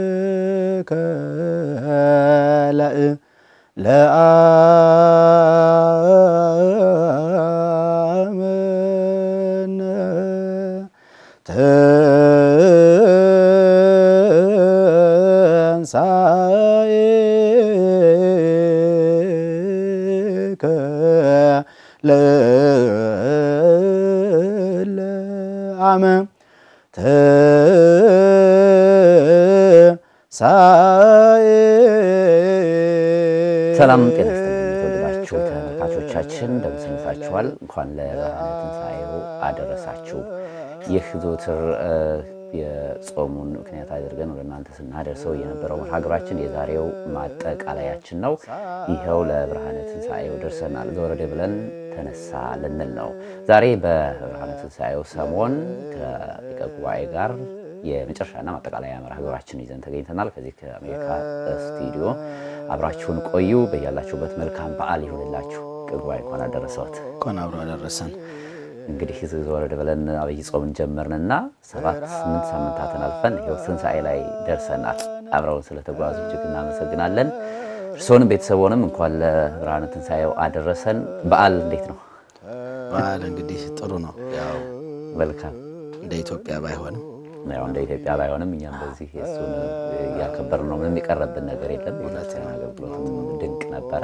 ትንሣኤከ ለአመነ ትንሣኤከ ለአመነ ሰላም ጤና ይስጥልኝ ተመልካቾቻችን እንደምን ሰንብታችኋል እንኳን ለብርሃነ ትንሣኤው አደረሳችሁ ይህ ዘወትር የጾሙን ምክንያት አድርገን ወደ እናንተ ስናደርሰው የነበረው ሀገራችን የዛሬው ማጠቃለያችን ነው ይሄው ለብርሃነ ትንሣኤው ደርሰናል ዘወረደ ብለን ተነሳ ልንል ነው ዛሬ በብርሃነ ትንሣኤው ሰሞን ከጉባኤ ጋር የመጨረሻና ማጠቃለያ ሀገራችን ይዘን ተገኝተናል ከዚህ ከአሜሪካ ስቱዲዮ አብራችሁን ቆዩ በእያላችሁበት መልካም በዓል ይሁንላችሁ ጉባኤ እንኳን አደረሰዎት እንኳን አብሮ አደረሰን እንግዲህ ዘወረደ ብለን አብይ ጾምን ጀመርንና 7-8 ሳምንታትን አልፈን ይሄው ትንሣኤ ላይ ደርሰናል አብረውን ስለተጓዙ እጅግ እናመሰግናለን እርሶንም ቤተሰቦንም እንኳን ለብርሃነ ትንሣኤው አደረሰን በዓል እንዴት ነው በዓል እንግዲህ ጥሩ ነው ያው መልካም እንደ ኢትዮጵያ ባይሆንም እኛም በዚህ እሱን ያከበርነው ምንም ይቀርብን ነገር የለም ሁለተኛ አገልግሎት ድንቅ ነበረ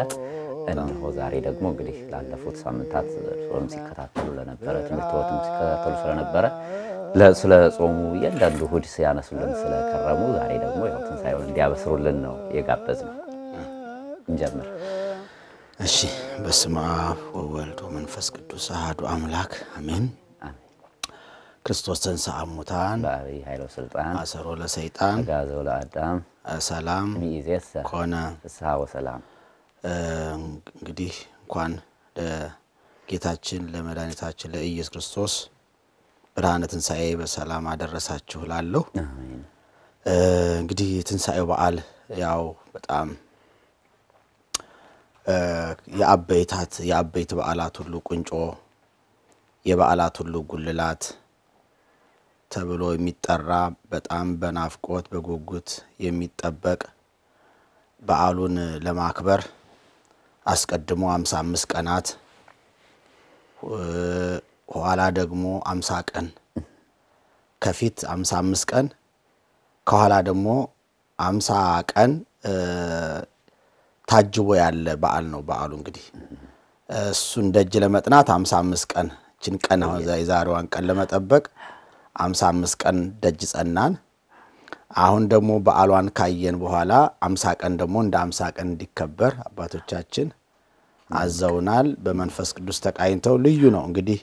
እነሆ ዛሬ ደግሞ እንግዲህ ላለፉት ሳምንታት ጾም ሲከታተሉ ለነበረ ትምህርቶችም ሲከታተሉ ስለነበረ ስለ ጾሙ እያንዳንዱ እሑድ ሲያነሱልን ስለከረሙ ዛሬ ደግሞ ያው ትንሣኤውን እንዲያበስሩልን ነው የጋበዝነው እንጀምር እሺ በስመ አብ ወወልድ ወመንፈስ ቅዱስ አሐዱ አምላክ አሜን ክርስቶስ ተንሥአ እሙታን በአብይ ኃይለ ሥልጣን አሰሮ ለሰይጣን አጋዘው ለአዳም ሰላም ሚኢዜሰ ኮነ ፍስሐ ወሰላም እንግዲህ እንኳን ለጌታችን ለመድኃኒታችን ለኢየሱስ ክርስቶስ ብርሃነ ትንሣኤ በሰላም አደረሳችሁ ላለሁ አሜን እንግዲህ ትንሣኤው በዓል ያው በጣም የአበይት በዓላት ሁሉ ቁንጮ የበዓላት ሁሉ ጉልላት ተብሎ የሚጠራ በጣም በናፍቆት በጉጉት የሚጠበቅ በዓሉን ለማክበር አስቀድሞ 55 ቀናት ኋላ ደግሞ 50 ቀን ከፊት 55 ቀን ከኋላ ደግሞ 50 ቀን ታጅቦ ያለ በዓል ነው በዓሉ እንግዲህ እሱን ደጅ ለመጥናት 55 ቀን እቺን ቀን አሁን ዛሬዋን ቀን ለመጠበቅ 55 ቀን ደጅ ጸናን አሁን ደግሞ በዓሏን ካየን በኋላ 50 ቀን ደግሞ እንደ 50 ቀን እንዲከበር አባቶቻችን አዘውናል በመንፈስ ቅዱስ ተቃኝተው ልዩ ነው እንግዲህ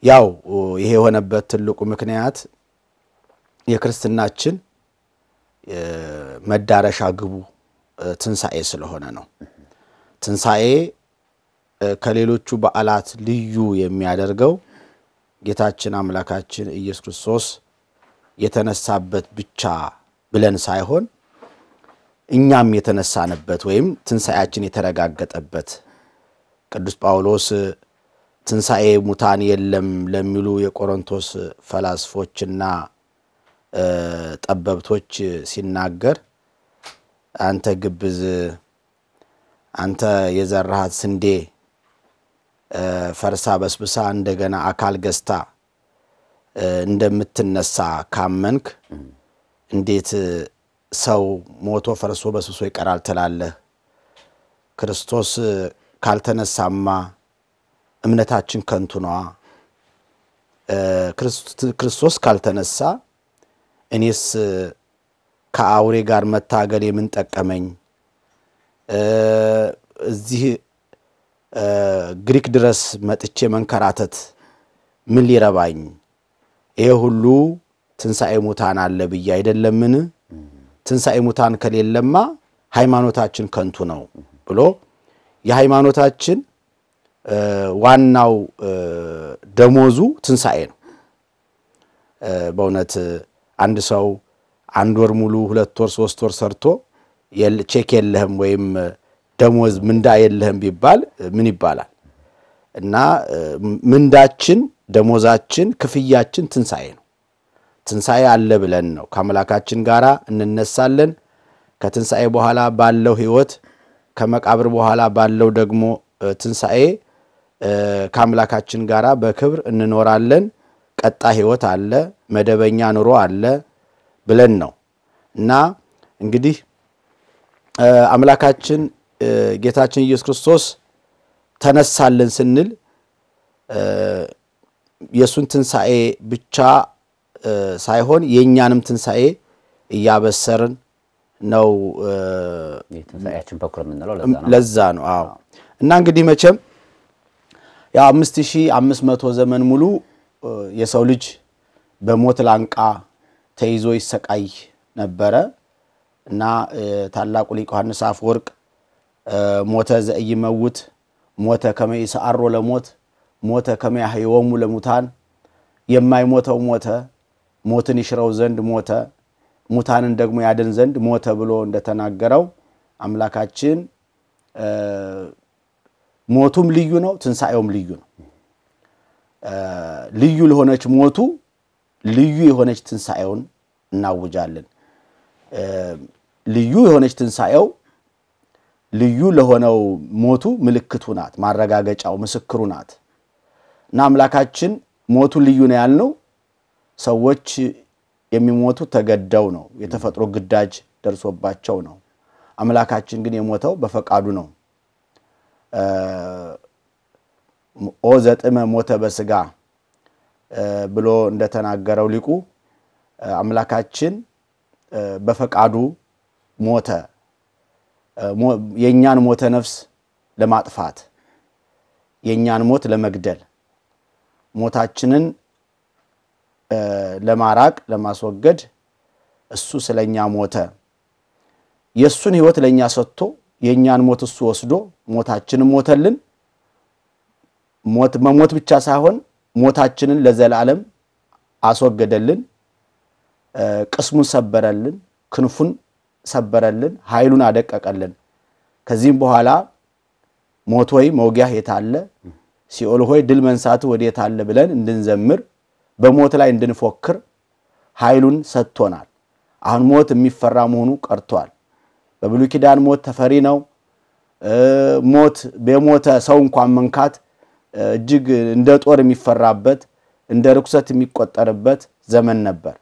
ያው ይሄ የሆነበት ትልቁ ምክንያት የክርስትናችን መዳረሻ ግቡ ትንሣኤ ስለሆነ ነው ትንሣኤ ከሌሎቹ በዓላት ልዩ የሚያደርገው ጌታችን አምላካችን ኢየሱስ ክርስቶስ የተነሳበት ብቻ ብለን ሳይሆን እኛም የተነሳንበት ወይም ትንሣኤያችን የተረጋገጠበት ቅዱስ ጳውሎስ ትንሣኤ ሙታን የለም ለሚሉ የቆሮንቶስ ፈላስፎችና ጠበብቶች ሲናገር አንተ ግብዝ አንተ የዘራሃት ስንዴ ፈርሳ በስብሳ እንደገና አካል ገስታ እንደምትነሳ ካመንክ እንዴት ሰው ሞቶ ፈርሶ በስብሶ ይቀራል ትላለህ ክርስቶስ ካልተነሳማ እምነታችን ከንቱ ነው ክርስቶስ ካልተነሳ እኔስ ከአውሬ ጋር መታገል የምን ጠቀመኝ እዚህ ግሪክ ድረስ መጥቼ መንከራተት ምን ሊረባኝ ይሄ ሁሉ ትንሣኤ ሙታን አለ ብዬ አይደለምን ትንሣኤ ሙታን ከሌለማ ሃይማኖታችን ከንቱ ነው ብሎ የሃይማኖታችን ዋናው ደሞዙ ትንሣኤ ነው በእውነት አንድ ሰው አንድ ወር ሙሉ 2 ወር 3 ወር ሰርቶ ቼክ የለህም ወይም ደሞዝ ምንዳ የለህም ቢባል ምን ይባላል? እና ምንዳችን ደሞዛችን ክፍያችን ትንሳኤ ነው። ትንሳኤ አለ ብለን ነው ከአምላካችን ጋራ እንነሳለን። ከትንሳኤ በኋላ ባለው ህይወት ከመቃብር በኋላ ባለው ደግሞ ትንሳኤ ከአምላካችን ጋራ በክብር እንኖራለን። ቀጣ ህይወት አለ፣ መደበኛ ኑሮ አለ ብለን ነው። እና እንግዲህ አምላካችን ጌታችን ኢየሱስ ክርስቶስ ተነሳልን ስንል የሱን ትንሳኤ ብቻ ሳይሆን የኛንም ትንሳኤ እያበሰርን ነው። ትንሳኤያችን በኩል ምንለው ለዛ ነው። አዎ። እና እንግዲህ መቼም ያ 5500 ዘመን ሙሉ የሰው ልጅ በሞት ላንቃ ተይዞ ይሰቃይ ነበረ። እና ታላቁ ሊቅ ዮሐንስ አፈወርቅ ሞተ ዘኢይመውት ሞተ ከመ ይሰዓሮ ለሞት ሞተ ከመ ያሕይዎሙ ለሙታን የማይሞተው ሞተ ሞትን ይሽረው ዘንድ ሞተ ሙታንን ደግሞ ያድን ዘንድ ሞተ ብሎ እንደተናገረው አምላካችን ሞቱም ልዩ ነው፣ ትንሳኤውም ልዩ ነው። ልዩ ለሆነች ሞቱ ልዩ የሆነች ትንሳኤውን እናውጃለን። ልዩ የሆነች ትንሳኤው ልዩ ለሆነው ሞቱ ምልክቱ ናት፣ ማረጋገጫው ምስክሩ ናት። እና አምላካችን ሞቱ ልዩ ነው ያልነው ሰዎች የሚሞቱ ተገደው ነው፣ የተፈጥሮ ግዳጅ ደርሶባቸው ነው። አምላካችን ግን የሞተው በፈቃዱ ነው። ኦ ዘጥመ ሞተ በስጋ ብሎ እንደተናገረው ሊቁ አምላካችን በፈቃዱ ሞተ። የኛን ሞተ ነፍስ ለማጥፋት የኛን ሞት ለመግደል ሞታችንን ለማራቅ ለማስወገድ እሱ ስለኛ ሞተ። የሱን ህይወት ለኛ ሰጥቶ የኛን ሞት እሱ ወስዶ ሞታችንን ሞተልን። መሞት ብቻ ሳይሆን ሞታችንን ለዘላለም አስወገደልን። ቅስሙን ሰበረልን፣ ክንፉን ሰበረልን፣ ኃይሉን አደቀቀልን። ከዚህም በኋላ ሞት ሆይ መውጊያህ የታለ፣ ሲኦል ሆይ ድል መንሳት ወዴት አለ ብለን እንድንዘምር በሞት ላይ እንድንፎክር ኃይሉን ሰጥቶናል። አሁን ሞት የሚፈራ መሆኑ ቀርቷል። በብሉይ ኪዳን ሞት ተፈሪ ነው። ሞት በሞተ ሰው እንኳን መንካት እጅግ እንደ ጦር የሚፈራበት እንደ ርኩሰት የሚቆጠርበት ዘመን ነበር።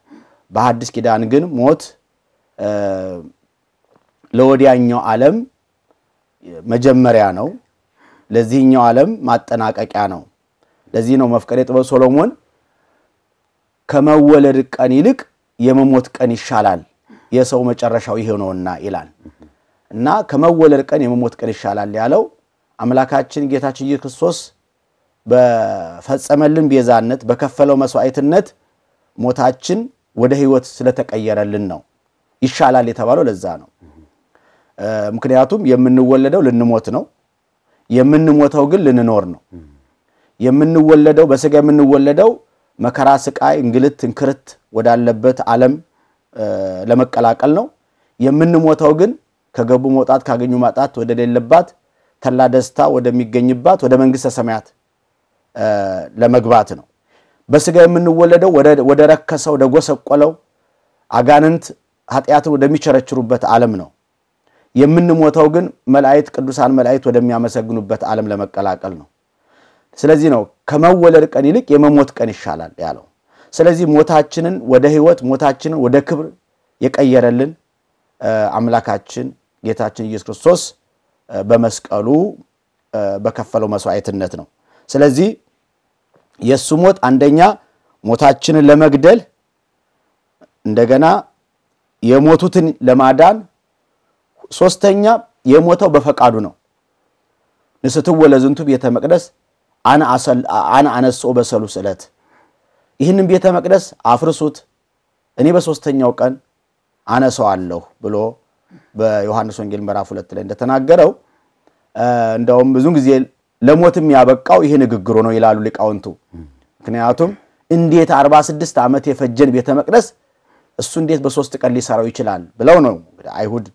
በሐዲስ ኪዳን ግን ሞት ለወዲያኛው ዓለም መጀመሪያ ነው፣ ለዚህኛው ዓለም ማጠናቀቂያ ነው። ለዚህ ነው መፍቀሬ ጥበብ ሶሎሞን ከመወለድ ቀን ይልቅ የመሞት ቀን ይሻላል የሰው መጨረሻው ይሄ ነውና ይላል። እና ከመወለድ ቀን የመሞት ቀን ይሻላል ያለው አምላካችን ጌታችን ኢየሱስ ክርስቶስ በፈጸመልን ቤዛነት በከፈለው መስዋዕትነት ሞታችን ወደ ህይወት ስለተቀየረልን ነው ይሻላል የተባለው። ለዛ ነው። ምክንያቱም የምንወለደው ልንሞት ነው፣ የምንሞተው ግን ልንኖር ነው። የምንወለደው በስጋ የምንወለደው መከራ፣ ስቃይ፣ እንግልት፣ እንክርት ወዳለበት ዓለም ለመቀላቀል ነው። የምንሞተው ግን ከገቡ መውጣት ካገኙ ማጣት ወደሌለባት ተላ ደስታ ወደሚገኝባት ወደ መንግስተ ሰማያት ለመግባት ነው። በስጋ የምንወለደው ወደ ረከሰው ወደ ጎሰቆለው አጋንንት ኃጢአትን ወደሚቸረችሩበት ዓለም ነው። የምንሞተው ግን መላእክት ቅዱሳን መላእክት ወደሚያመሰግኑበት ዓለም ለመቀላቀል ነው። ስለዚህ ነው ከመወለድ ቀን ይልቅ የመሞት ቀን ይሻላል ያለው። ስለዚህ ሞታችንን ወደ ህይወት ሞታችንን ወደ ክብር የቀየረልን አምላካችን ጌታችን ኢየሱስ ክርስቶስ በመስቀሉ በከፈለው መስዋዕትነት ነው። ስለዚህ የሱ ሞት አንደኛ ሞታችንን ለመግደል እንደገና የሞቱትን ለማዳን፣ ሶስተኛ የሞተው በፈቃዱ ነው። ንስትወ ለዝንቱ ቤተ መቅደስ አነ አነስኦ በሰሉስ ዕለት ይህንን ቤተ መቅደስ አፍርሱት እኔ በሶስተኛው ቀን አነሳዋለሁ ብሎ በዮሐንስ ወንጌል ምዕራፍ 2 ላይ እንደተናገረው እንደውም ብዙ ጊዜ ለሞትም ያበቃው ይሄ ንግግሩ ነው ይላሉ ሊቃውንቱ። ምክንያቱም እንዴት 46 ዓመት የፈጀን ቤተ መቅደስ እሱ እንዴት በ3 ቀን ሊሰራው ይችላል ብለው ነው አይሁድ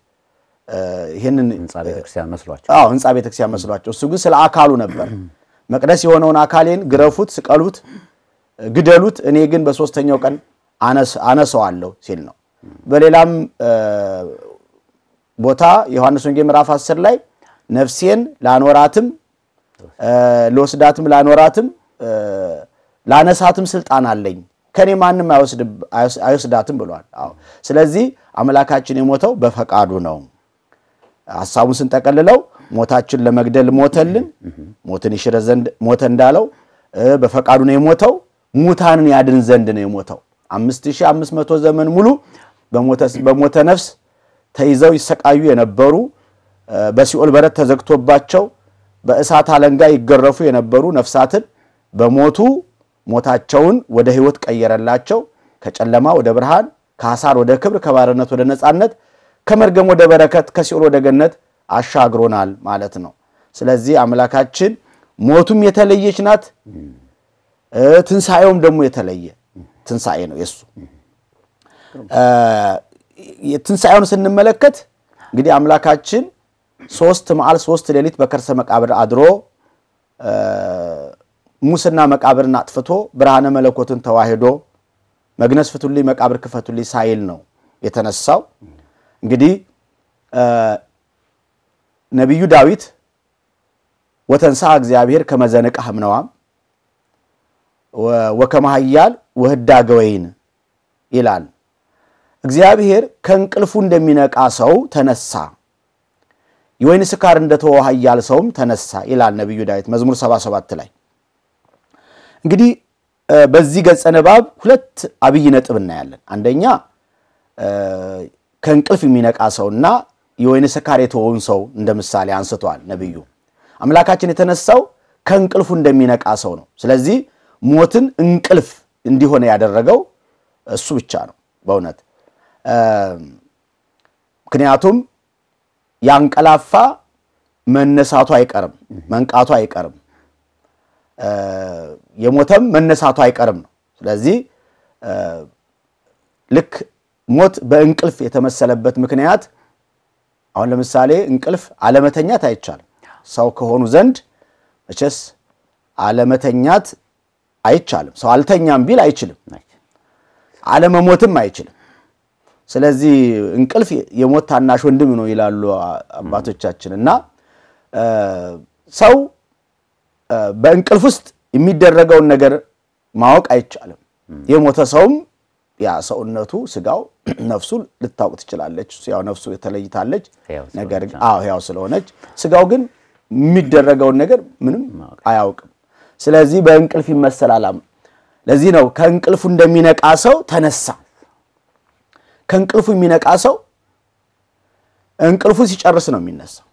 ይሄንን ህንጻ ቤተክርስቲያን መስሏቸው ህንጻ ቤተክርስቲያን መስሏቸው እሱ ግን ስለ አካሉ ነበር መቅደስ የሆነውን አካሌን ግረፉት ስቀሉት ግደሉት እኔ ግን በሶስተኛው ቀን አነሳዋለሁ ሲል ነው በሌላም ቦታ ዮሐንስ ወንጌል ምዕራፍ 10 ላይ ነፍሴን ላኖራትም ለወስዳትም ላኖራትም ላነሳትም ስልጣን አለኝ ከኔ ማንንም አይወስዳትም ብሏል አዎ ስለዚህ አምላካችን የሞተው በፈቃዱ ነው ሐሳቡን ስንጠቀልለው ሞታችን ለመግደል ሞተልን ሞትን ይሽረ ዘንድ ሞተ እንዳለው በፈቃዱ ነው የሞተው ሙታንን ያድን ዘንድ ነው የሞተው 5500 ዘመን ሙሉ በሞተ ነፍስ ተይዘው ይሰቃዩ የነበሩ በሲኦል በረት ተዘግቶባቸው በእሳት አለንጋ ይገረፉ የነበሩ ነፍሳትን በሞቱ ሞታቸውን ወደ ህይወት ቀየረላቸው ከጨለማ ወደ ብርሃን ከሐሳር ወደ ክብር ከባርነት ወደ ነጻነት ከመርገም ወደ በረከት ከሲኦል ወደ ገነት አሻግሮናል ማለት ነው ስለዚህ አምላካችን ሞቱም የተለየች ናት ትንሳኤውም ደግሞ የተለየ ትንሳኤ ነው የሱ የትንሳኤውን ስንመለከት እንግዲህ አምላካችን 3 መዓል 3 ሌሊት በከርሰ መቃብር አድሮ ሙስና መቃብርን አጥፍቶ ብርሃነ መለኮትን ተዋህዶ መግነዝ ፍቱልኝ መቃብር ክፈቱልኝ ሳይል ነው የተነሳው እንግዲህ ነብዩ ዳዊት ወተንሳ እግዚአብሔር ከመዘነቀ ህምነዋም ወከማህያል ወህዳገወይን ይላል እግዚአብሔር ከእንቅልፉ እንደሚነቃ ሰው ተነሳ የወይን ስካር እንደተወሃያል ሰውም ተነሳ ይላል ነብዩ ዳዊት መዝሙር 77 ላይ እንግዲህ በዚህ ገጸ ንባብ ሁለት አብይ ነጥብ እናያለን አንደኛ ከእንቅልፍ የሚነቃ ሰውና የወይን ስካር የተወውን ሰው እንደምሳሌ አንስቷል ነብዩ አምላካችን የተነሳው ከእንቅልፉ እንደሚነቃ ሰው ነው ስለዚህ ሞትን እንቅልፍ እንዲሆነ ያደረገው እሱ ብቻ ነው በእውነት ምክንያቱም ያንቀላፋ መነሳቱ አይቀርም መንቃቱ አይቀርም የሞተም መነሳቱ አይቀርም ነው ስለዚህ ልክ ሞት በእንቅልፍ የተመሰለበት ምክንያት አሁን ለምሳሌ እንቅልፍ አለመተኛት አይቻልም ሰው ከሆኑ ዘንድ እቸስ አለመተኛት አይቻልም ሰው አልተኛም ቢል አይችልም አለመሞትም አይችልም ስለዚህ እንቅልፍ የሞት ታናሽ ወንድም ነው ይላሉ አባቶቻችንና ሰው በእንቅልፍ ውስጥ የሚደረገውን ነገር ማወቅ አይቻልም የሞተ ሰውም ያ ሰውነቱ ስጋው ነፍሱ ልታውቅ ትችላለች ያው ነፍሱ የተለይታለች ነገር ያው ስለሆነች ስጋው ግን የሚደረገውን ነገር ምንም አያውቅም ስለዚህ በእንቅልፍ ይመሰላል ለዚህ ነው ከእንቅልፉ እንደሚነቃ ሰው ተነሳ ከእንቅልፉ የሚነቃ ሰው እንቅልፉ ሲጨርስ ነው የሚነሳው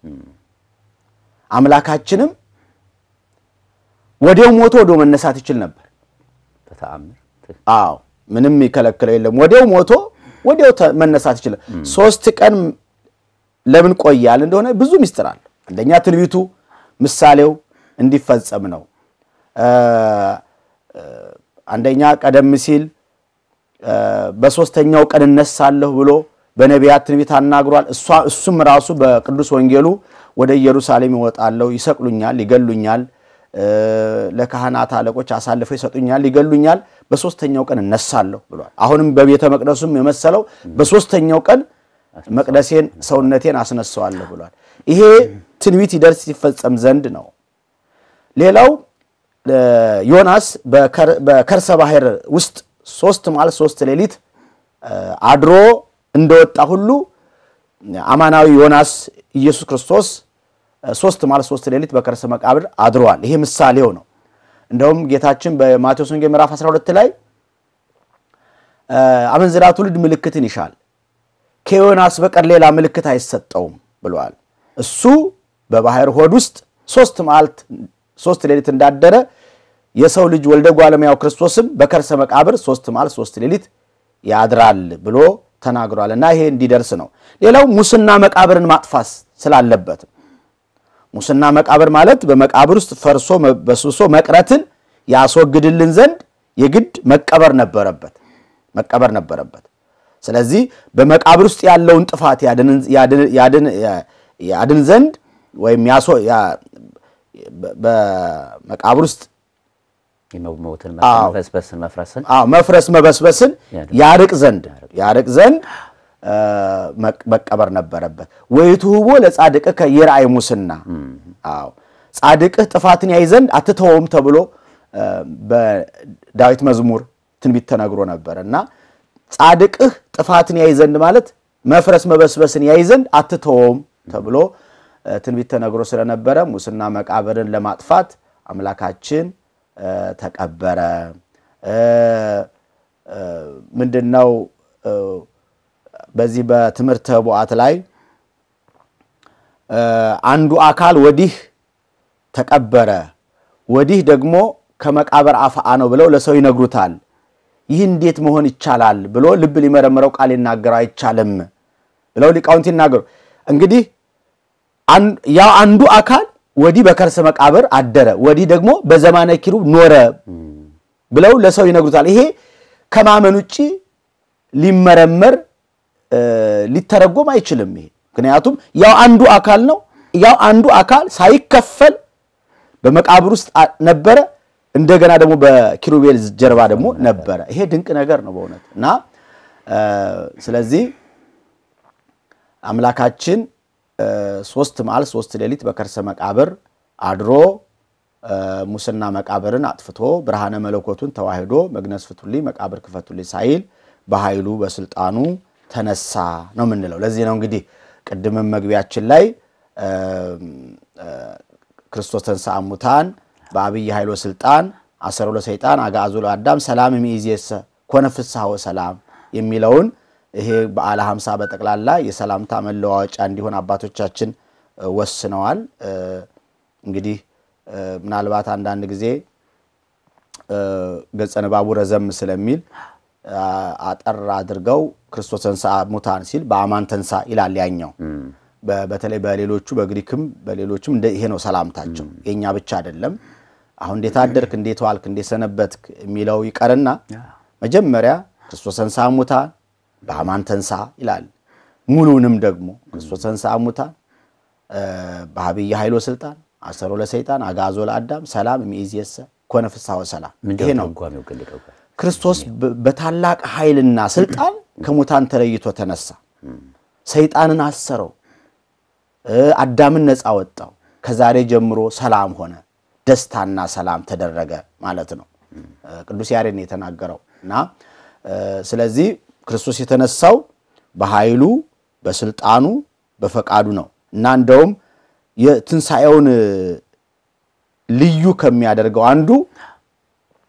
አምላካችንም ወዲያው ሞቶ ወዲያው መነሳት ይችል ነበር በተአምር ምንም ይከለክለው የለም ወዲያው ሞቶ ወዲያው መነሳት ይችላል 3 ቀን ለምን ቆያል እንደሆነ ብዙ ሚስጥር አለ አንደኛ ትንቢቱ ምሳሌው እንዲፈጸም ነው አንደኛ ቀደም ሲል በሶስተኛው ቀን እነሳለሁ ብሎ በነቢያት ትንቢት አናግሯል እሱም ራሱ በቅዱስ ወንጌሉ ወደ ኢየሩሳሌም ይወጣለው ይሰቅሉኛል ይገሉኛል ለካህናት አለቆች አሳልፈው ይሰጡኛል ይገሉኛል በሶስተኛው ቀን እነሳለሁ ብሏል አሁንም በቤተ መቅደሱም የመሰለው በሶስተኛው ቀን መቅደሴን ሰውነቴን አስነሳዋለሁ ብሏል ይሄ ትንቢት ይደርስ ይፈጸም ዘንድ ነው ሌላው ዮናስ በከርሰ ባህር ውስጥ 3 መዓል 3 ሌሊት አድሮ እንደወጣ ሁሉ አማናዊ ዮናስ ኢየሱስ ክርስቶስ 3 መዓል 3 ሌሊት በከርሰ መቃብር አድሯል ይሄ ምሳሌው ነው እንደውም ጌታችን በማቴዎስ ወንጌል ምዕራፍ 12 ላይ አመንዝራ ትውልድ ምልክትን ይሻል ከዮናስ በቀር ሌላ ምልክት አይሰጠውም ብሏል እሱ በባህር ሆድ ውስጥ 3 መዓል 3 ሌሊት እንዳደረ የሰው ልጅ ወልደ ጓለማያው ክርስቶስም በከርሰ መቃብር 3 መዓል 3 ሌሊት ያድራል ብሎ ተናግሯልና ይሄ እንዲደርስ ነው ሌላው ሙስና መቃብርን ማጥፋስ ስላለበት ሙስና መቃብር ማለት በመቃብር ውስጥ ፈርሶ በስብሶ መቅረትን ያስወግድልን ዘንድ የግድ መቀበር ነበረበት ስለዚህ በመቃብር ውስጥ ያለውን ጥፋት ያድን ዘንድ ወይም በመቃብር ውስጥ የመሞትን መፍረስ መበስበስን ያርቅ ዘንድ መቀበር ነበረበት። ወይቱሁቦ ለጻድቅከ ይርአይ ሙስና ጻድቅህ ጥፋትን ያይ ዘንድ አትተውም ተብሎ በዳዊት መዝሙር ትንቢት ተነግሮ ነበርና ጻድቅህ ጥፋትን ያይ ዘንድ ማለት መፍረስ መበስበስን ያይ ዘንድ አትተውም ተብሎ ትንቢት ተነግሮ ስለነበረ ሙስና መቃብርን ለማጥፋት አምላካችን ተቀበረ። ምንድነው በዚህ በትምህርተ ቡዓት ላይ አንዱ አካል ወዲህ ተቀበረ ወዲህ ደግሞ ከመቃብር አፍአ ነው ብለው ለሰው ይነግሩታል። ይህ እንዴት መሆን ይቻላል ብሎ ልብ ሊመረምረው ቃል ይናገር አይቻልም ብለው ሊቃውንት ይናገሩ። እንግዲህ ያው አንዱ አካል ወዲህ በከርሰ መቃብር አደረ ወዲህ ደግሞ በዘማነ ኪሩብ ኖረ ብለው ለሰው ይነግሩታል። ይሄ ከማመን ውጪ ሊመረመር ሊተረጎም አይችልም። ይሄ ምክንያቱም ያው አንዱ አካል ነው። ያው አንዱ አካል ሳይከፈል በመቃብር ውስጥ ነበረ እንደገና ደግሞ በኪሩቤል ጀርባ ደግሞ ነበረ። ይሄ ድንቅ ነገር ነው በእውነትና ስለዚህ አምላካችን 3 መዓል 3 ሌሊት በከርሰ መቃብር አድሮ ሙስና መቃብርን አጥፍቶ ብርሃነ መለኮቱን ተዋህዶ መግነዝ ፍቱልኝ መቃብር ክፈቱልኝ ሳይል በኃይሉ በስልጣኑ ተነሳ ነው ምንለው። ለዚህ ነው እንግዲህ ቅድም መግቢያችን ላይ ክርስቶስ ተንሥአ እሙታን በአብይ ኃይል ወስልጣን አሰሮ ለሰይጣን አጋዞ ለአዳም ሰላም እምይእዜሰ ኮነ ፍስሐ ወሰላም የሚለውን ይሄ በዓለ 50 በጠቅላላ የሰላምታ መለዋወጫ እንዲሆን አባቶቻችን ወስነዋል። እንግዲህ ምናልባት አንዳንድ ጊዜ ገጸ ንባቡ ረዘም ስለሚል አጠር አድርገው ክርስቶስ ተንሥአ እሙታን ሲል በአማን ተንሣ ይላል ያኛው። በተለይ በሌሎቹ በግሪክም በሌሎችም ይሄ ነው ሰላምታቸው። የኛ ብቻ አይደለም። አሁን እንዴት አደርክ እንዴት ዋልክ እንዴት ሰነበትክ የሚለው ይቀርና መጀመሪያ ክርስቶስ ተንሥአ እሙታን በአማን ተንሣ ይላል። ሙሉንም ደግሞ ክርስቶስ ተንሥአ እሙታን በአብይ ኃይል ወስልጣን አሰሮ ለሰይጣን አጋዞ ለአዳም ሰላም እምይእዜሰ ኮነ ፍስሐ ወሰላም። ይሄ ነው ክርስቶስ በታላቅ ኃይልና ስልጣን ከሙታን ተለይቶ ተነሳ። ሰይጣንን አሰረው አዳምን ነፃ ወጣው። ከዛሬ ጀምሮ ሰላም ሆነ ደስታና ሰላም ተደረገ ማለት ነው ቅዱስ ያሬድ ነው የተናገረውና ስለዚህ ክርስቶስ የተነሳው በኃይሉ በስልጣኑ በፈቃዱ ነው እና እንደውም የትንሳኤውን ልዩ ከሚያደርገው አንዱ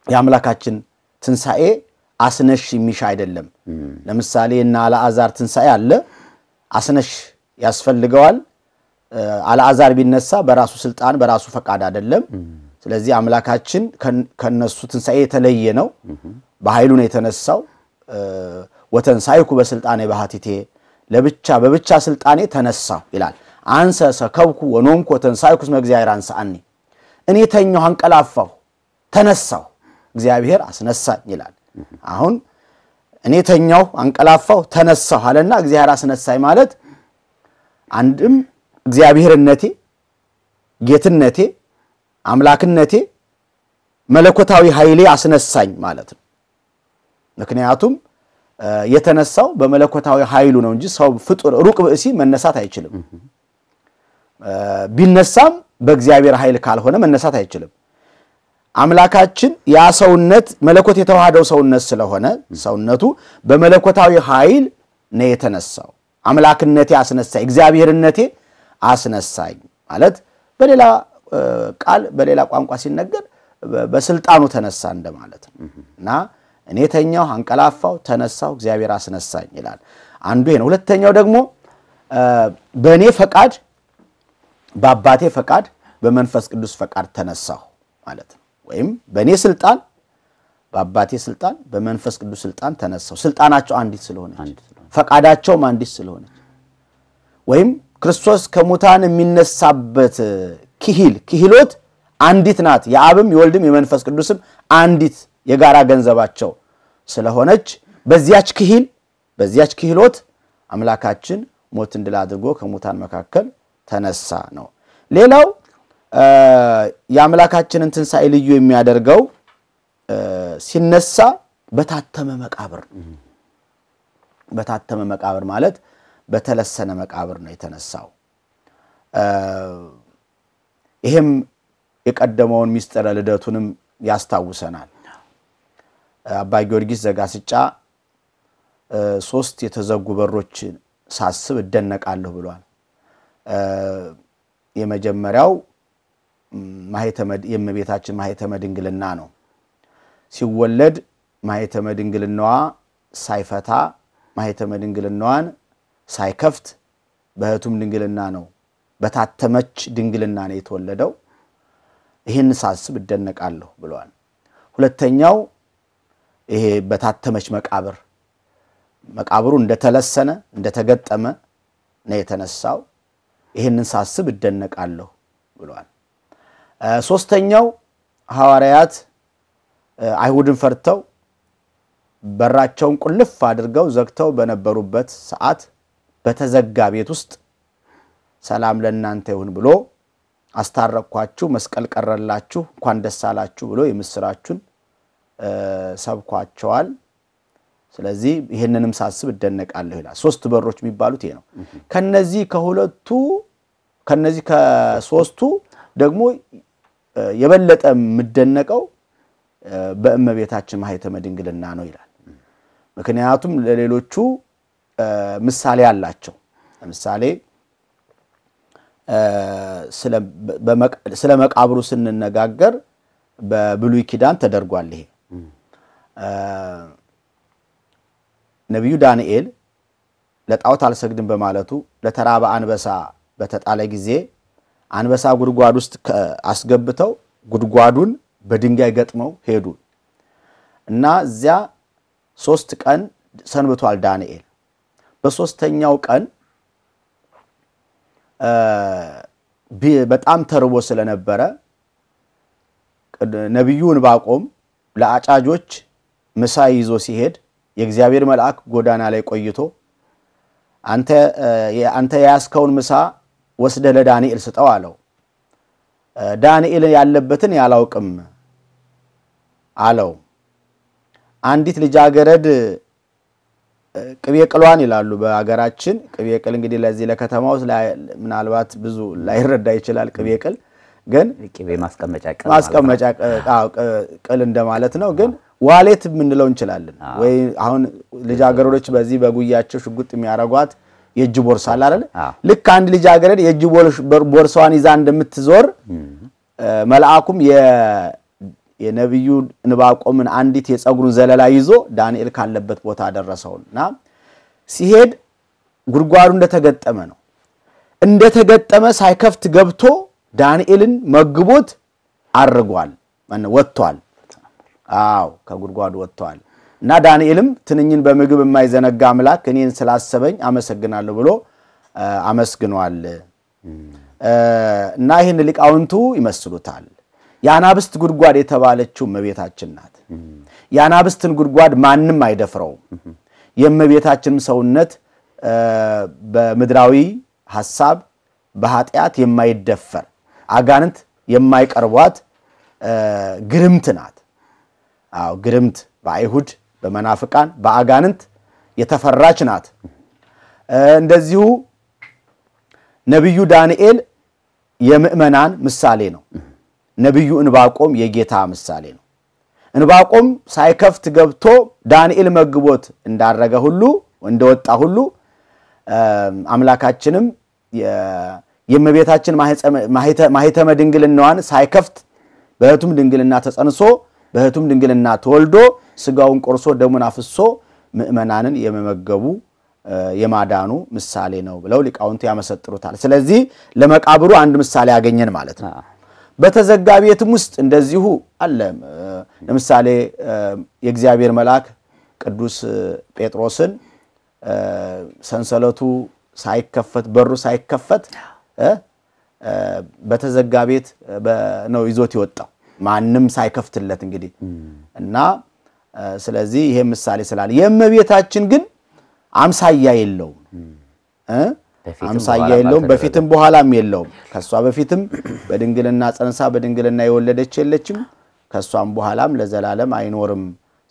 የአምላካችን ትንሳኤ አስነሽ የሚሻ አይደለም። ለምሳሌ እና አልዓዛር ትንሳኤ አለ አስነሽ ያስፈልገዋል። አልዓዛር ቢነሳ በራሱ ስልጣን በራሱ ፈቃድ አይደለም። ስለዚህ አምላካችን ከነሱ ትንሳኤ የተለየ ነው። በኃይሉ ነው የተነሳው። ወተንሳይኩ በስልጣኔ ባህቲቴ በብቻ ስልጣኔ ተነሳው ይላል። አንሰ ሰከብኩ ወኖምኩ ወተንሳይኩ እስመ እግዚአብሔር አንሳአኒ እኔ ተኛሁ አንቀላፋሁ ተነሳሁ እግዚአብሔር አስነሳኝ ይላል። አሁን እኔ ተኛሁ አንቀላፋሁ ተነሳሁ አለና እግዚአብሔር አስነሳኝ ማለት አንድም እግዚአብሔርነቴ ጌትነቴ አምላክነቴ መለኮታዊ ኃይሌ አስነሳኝ ማለት ነው። ምክንያቱም የተነሳው በመለኮታዊ ኃይሉ ነው እንጂ ሰው ፍጡር ሩቅ ብእሲ መነሳት አይችልም። ቢነሳም በእግዚአብሔር ኃይል ካልሆነ መነሳት አይችልም። አምላካችን ያ ሰውነት መለኮት የተዋሃደው ሰውነት ስለሆነ ሰውነቱ በመለኮታዊ ኃይል ነው የተነሳው። አምላክነቴ አስነሳኝ እግዚአብሔርነቴ አስነሳኝ ማለት በሌላ ቃል በሌላ ቋንቋ ሲነገር በስልጣኑ ተነሳ እንደማለት ነውና እኔ ተኛሁ አንቀላፋው ተነሳው እግዚአብሔር አስነሳኝ ይላል። አንዱ ይሄ ነው። ሁለተኛው ደግሞ በእኔ ፈቃድ በአባቴ ፈቃድ በመንፈስ ቅዱስ ፈቃድ ተነሳሁ ማለት ነው። ወይም በእኔ ስልጣን በአባቴ ስልጣን በመንፈስ ቅዱስ ስልጣን ተነሳሁ። ስልጣናቸው አንዲት ስለሆነች ፈቃዳቸውም አንዲት ስለሆነች ወይም ክርስቶስ ከሙታን የሚነሳበት ክሂሎት አንዲት ናት። የአብም የወልድም የመንፈስ ቅዱስም አንዲት የጋራ ገንዘባቸው ስለሆነች በዚያች ክህሎት አምላካችን ሞትን ድል አድርጎ ከሙታን መካከል ተነሳ ነው። ሌላው የአምላካችንን ትንሣኤ ልዩ የሚያደርገው ሲነሳ በታተመ መቃብር በታተመ መቃብር ማለት በተለሰነ መቃብር ነው የተነሳው። ይሄም የቀደመውን ሚስጥረ ልደቱንም ያስታውሰናል። አባ ጊዮርጊስ ዘጋስጫ 3 የተዘጉ በሮች ሳስብ እደነቃለሁ ብሏል። የመጀመሪያው የእመቤታችን ማኅተመ ድንግልና ነው። ሲወለድ ማኅተመ ድንግልናዋ ሳይፈታ ማኅተመ ድንግልናዋን ሳይከፍት በህቱም ድንግልና ነው በታተመች ድንግልና ነው የተወለደው። ይሄን ሳስብ እደነቃለሁ ብሏል። ሁለተኛው ይሄ በታተመች መቃብሩ እንደተለሰነ እንደተገጠመ ነው የተነሳው። ይሄንን ሳስብ እደነቃለሁ ብሏል። ሶስተኛው ሐዋርያት አይሁድን ፈርተው በራቸውን ቁልፍ አድርገው ዘግተው በነበሩበት ሰዓት በተዘጋ ቤት ውስጥ ሰላም ለእናንተ ይሁን ብሎ አስታረቅኳችሁ መስቀል ቀረላችሁ እንኳን ደስ አላችሁ ብሎ የምስራቹን ሰብኳቸዋል። ስለዚህ ይሄንንም ሳስብ እደነቃለሁ ይላል። 3 በሮች የሚባሉት ይሄ ነው። ከነዚህ ከሶስቱ ደግሞ የበለጠ ምደነቀው በእመቤታችን ማኅተመ ድንግልና ነው ይላል። ምክንያቱም ለሌሎቹ ምሳሌ አላቸው። ለምሳሌ ስለ መቃብሩ ስንነጋገር በብሉይ ኪዳን ተደርጓል። ይሄ ነብዩ ዳንኤል ለጣዖት አልሰግድም በማለቱ ለተራበ አንበሳ በተጣለ ጊዜ አንበሳ ጉድጓድ ውስጥ አስገብተው ጉድጓዱን በድንጋይ ገጥመው ሄዱ እና እዚያ 3 ቀን ሰንብቷል ዳንኤል። በሶስተኛው ቀን በጣም ተርቦ ስለነበረ ነብዩ ዕንባቆም ለአጫጆች ምሳ ይዞ ሲሄድ የእግዚአብሔር መልአክ ጎዳና ላይ ቆይቶ አንተ ያስከውን ምሳ ወስደ ለዳንኤል ስጠው አለው። ዳንኤል ያለበትን ያላውቅም አለው። አንዲት ልጃገረድ ቅቤ ቅሏን ይላሉ በአገራችን። ቅቤ ቅል እንግዲህ ለዚህ ለከተማው ምናልባት ብዙ ላይረዳ ይችላል። ቅቤ ቅል ግን ቅቤ ማስቀመጫ ቅል እንደማለት ነው። ግን ዋሌት ምንለው እንችላለን ወይ? አሁን ልጃገረዶች በዚህ በጉያቸው ሽጉጥ የሚያረጓት የእጅ ቦርሳ አይደል? ልክ አንድ ልጃገረድ የእጅ ቦርሳዋን ይዛ እንደምትዞር መልአኩም የነብዩ ዕንባቆምን አንዲት የፀጉሩን ዘለላ ይዞ ዳንኤል ካለበት ቦታ ደረሰውና ሲሄድ ጉድጓዱ እንደተገጠመ ነው። እንደተገጠመ ሳይከፍት ገብቶ ዳንኤልን መግቦት አርጓል ወጥቷል። ከጉድጓዱ ወጥቷል እና ዳንኤልም ትንኝን በምግብ የማይዘነጋ አምላክ እኔን ስላሰበኝ አመሰግናለሁ ብሎ አመስግኗል። እና ይሄን ሊቃውንቱ ይመስሉታል። ያናብስት ጉድጓድ የተባለችው እመቤታችን ናት። ያናብስትን ጉድጓድ ማንንም አይደፍረውም። የእመቤታችን ሰውነት በምድራዊ ሐሳብ በኃጢአት የማይደፈር አጋንንት የማይቀርቧት ግርምት ናት። ግርምት በአይሁድ በመናፍቃን በአጋንንት የተፈራች ናት። እንደዚሁ ነብዩ ዳንኤል የምእመናን ምሳሌ ነው። ነብዩ ዕንባቆም የጌታ ምሳሌ ነው። ዕንባቆም ሳይከፍት ገብቶ ዳንኤል መግቦት እንዳረገ ሁሉ እንደወጣ ሁሉ አምላካችንም የእመቤታችን ማኅተመ ድንግልናዋን ሳይከፍት በህቱም ድንግልና ተጸንሶ በህቱም ድንግልና ተወልዶ ስጋውን ቆርሶ ደሙን አፍሶ ምእመናንን የመመገቡ የማዳኑ ምሳሌ ነው ብለው ሊቃውንቱ ያመሰጥሩታል። ስለዚህ ለመቃብሩ አንድ ምሳሌ ያገኘን ማለት ነው። በተዘጋ ቤትም ውስጥ እንደዚሁ አለ። ለምሳሌ የእግዚአብሔር መልአክ ቅዱስ ጴጥሮስን ሰንሰለቱ ሳይከፈት በሩ ሳይከፈት በተዘጋ ቤት ነው ይዞት ይወጣው ማንንም ሳይከፍትለት እንግዲህ እና ስለዚህ ይሄ ምሳሌ ስላለ የእመቤታችን ግን አምሳያ የለውም አምሳያ የለውም በፊትም በኋላም የለውም ከሷ በፊትም በድንግልና ጸንሳ በድንግልና የወለደች የለችም ከሷም በኋላም ለዘላለም አይኖርም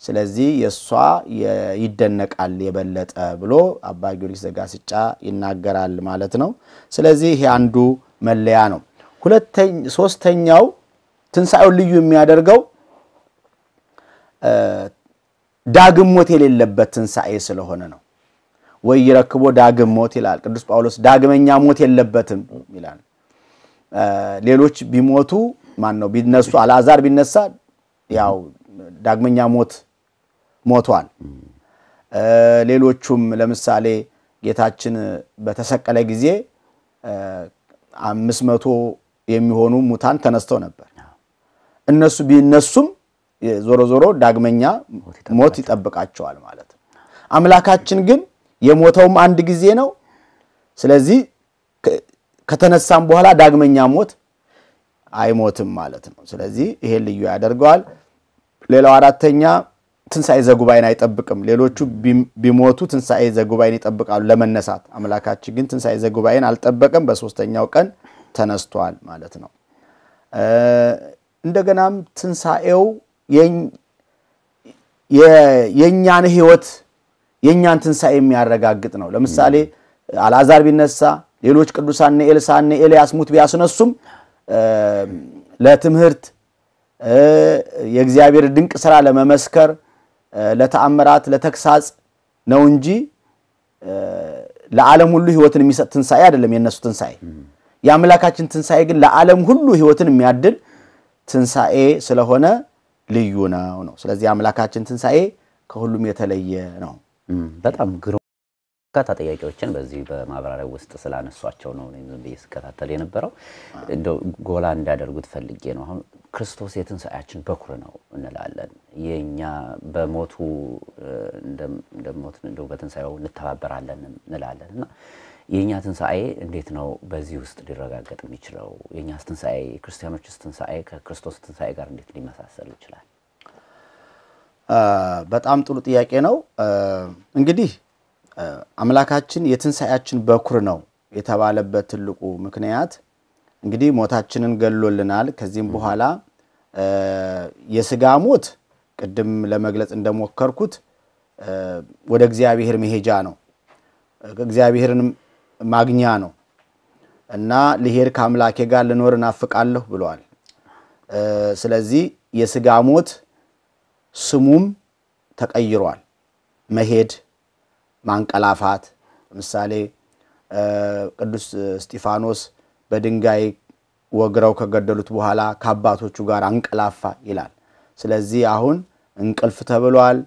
ስለዚህ የሷ ይደነቃል የበለጠ ብሎ አባ ጊዮርጊስ ዘጋስጫ ይናገራል ማለት ነው ስለዚህ ይሄ አንዱ መለያ ነው ሶስተኛው ትንሳኤው ልዩ የሚያደርገው ዳግም ሞት የሌለበት ትንሳኤ ስለሆነ ነው ወይ ይረክቦ ዳግም ሞት ይላል ቅዱስ ጳውሎስ ዳግመኛ ሞት የለበትም ይላል ሌሎች ቢሞቱ ማን ነው ቢነሱ አልዓዛር ቢነሳ ያው ዳግመኛ ሞቷል ሌሎቹም ለምሳሌ ጌታችን በተሰቀለ ጊዜ 500 የሚሆኑ ሙታን ተነስተው ነበር እነሱ ቢነሱም ዞሮ ዳግመኛ ሞት ይጠብቃቸዋል ማለት አምላካችን ግን የሞተውም አንድ ጊዜ ነው ስለዚህ ከተነሳም በኋላ ዳግመኛ ሞት አይሞትም ማለት ነው ስለዚህ ይሄ ልዩ ያደርገዋል ሌላው አራተኛ ትንሳኤ ዘጉባኤን አይጠብቅም ሌሎቹ ቢሞቱ ትንሳኤ ዘጉባኤን ይጠብቃሉ ለመነሳት አምላካችን ግን ትንሳኤ ዘጉባኤን አልጠበቀም በሶስተኛው ቀን ተነስቷል ማለት ነው እንደገናም ትንሳኤው የኛን ህይወት የኛን ትንሳኤ የሚያረጋግጥ ነው ለምሳሌ አልዓዛር ቢነሳ ሌሎች ቅዱሳን ኤልሳዕና ኤልያስ ሙት ቢያስነሱም ለትምህርት የእግዚአብሔር ድንቅ ሥራ ለመመስከር ለተአምራት ለተክሳጽ ነው እንጂ ለዓለም ሁሉ ህይወትን የሚሰጥ ትንሳኤ አይደለም የነሱ ትንሳኤ ያምላካችን ትንሳኤ ግን ለዓለም ሁሉ ህይወትን የሚያድል ትንሳኤ ስለሆነ ልዩ ነው ስለዚህ አምላካችን ትንሳኤ ከሁሉም የተለየ ነው በጣም ግሩም ከተጠያቂዎችን በዚህ በማብራሪያ ውስጥ ስላነሷቸው ነው እኔም በየስከታተል የነበረው እንደው ጎላ እንዳደርጉት ፈልጌ ነው አሁን ክርስቶስ የትንሳኤያችን በኩር ነው እንላለን የኛ በሞቱ እንደሞት እንደው በትንሳኤው እንተባበራለን እንላለንና የኛ ትንሳኤ እንዴት ነው በዚህ ውስጥ ሊረጋገጥ የሚችለው የኛ ትንሳኤ ክርስቲያኖች ትንሳኤ ከክርስቶስ ትንሳኤ ጋር እንዴት ሊመሳሰል ይችላል በጣም ጥሩ ጥያቄ ነው እንግዲህ አምላካችን የትንሳኤያችን በኩር ነው የተባለበት ትልቁ ምክንያት እንግዲህ ሞታችንን ገሎልናል ከዚህም በኋላ የሥጋ ሞት ቅድም ለመግለጽ እንደሞከርኩት ወደ እግዚአብሔር መሄጃ ነው እግዚአብሔርን ማግኛ ነው እና ለሄር ከአምላኬ ጋር ልኖር እናፍቃለሁ ብሏል ስለዚህ የሥጋ ሞት ስሙም ተቀይሯል መሄድ ማንቀላፋት ለምሳሌ ቅዱስ እስጢፋኖስ በድንጋይ ወግረው ከገደሉት በኋላ ከአባቶቹ ጋር አንቀላፋ ይላል ስለዚህ አሁን እንቅልፍ ተብሏል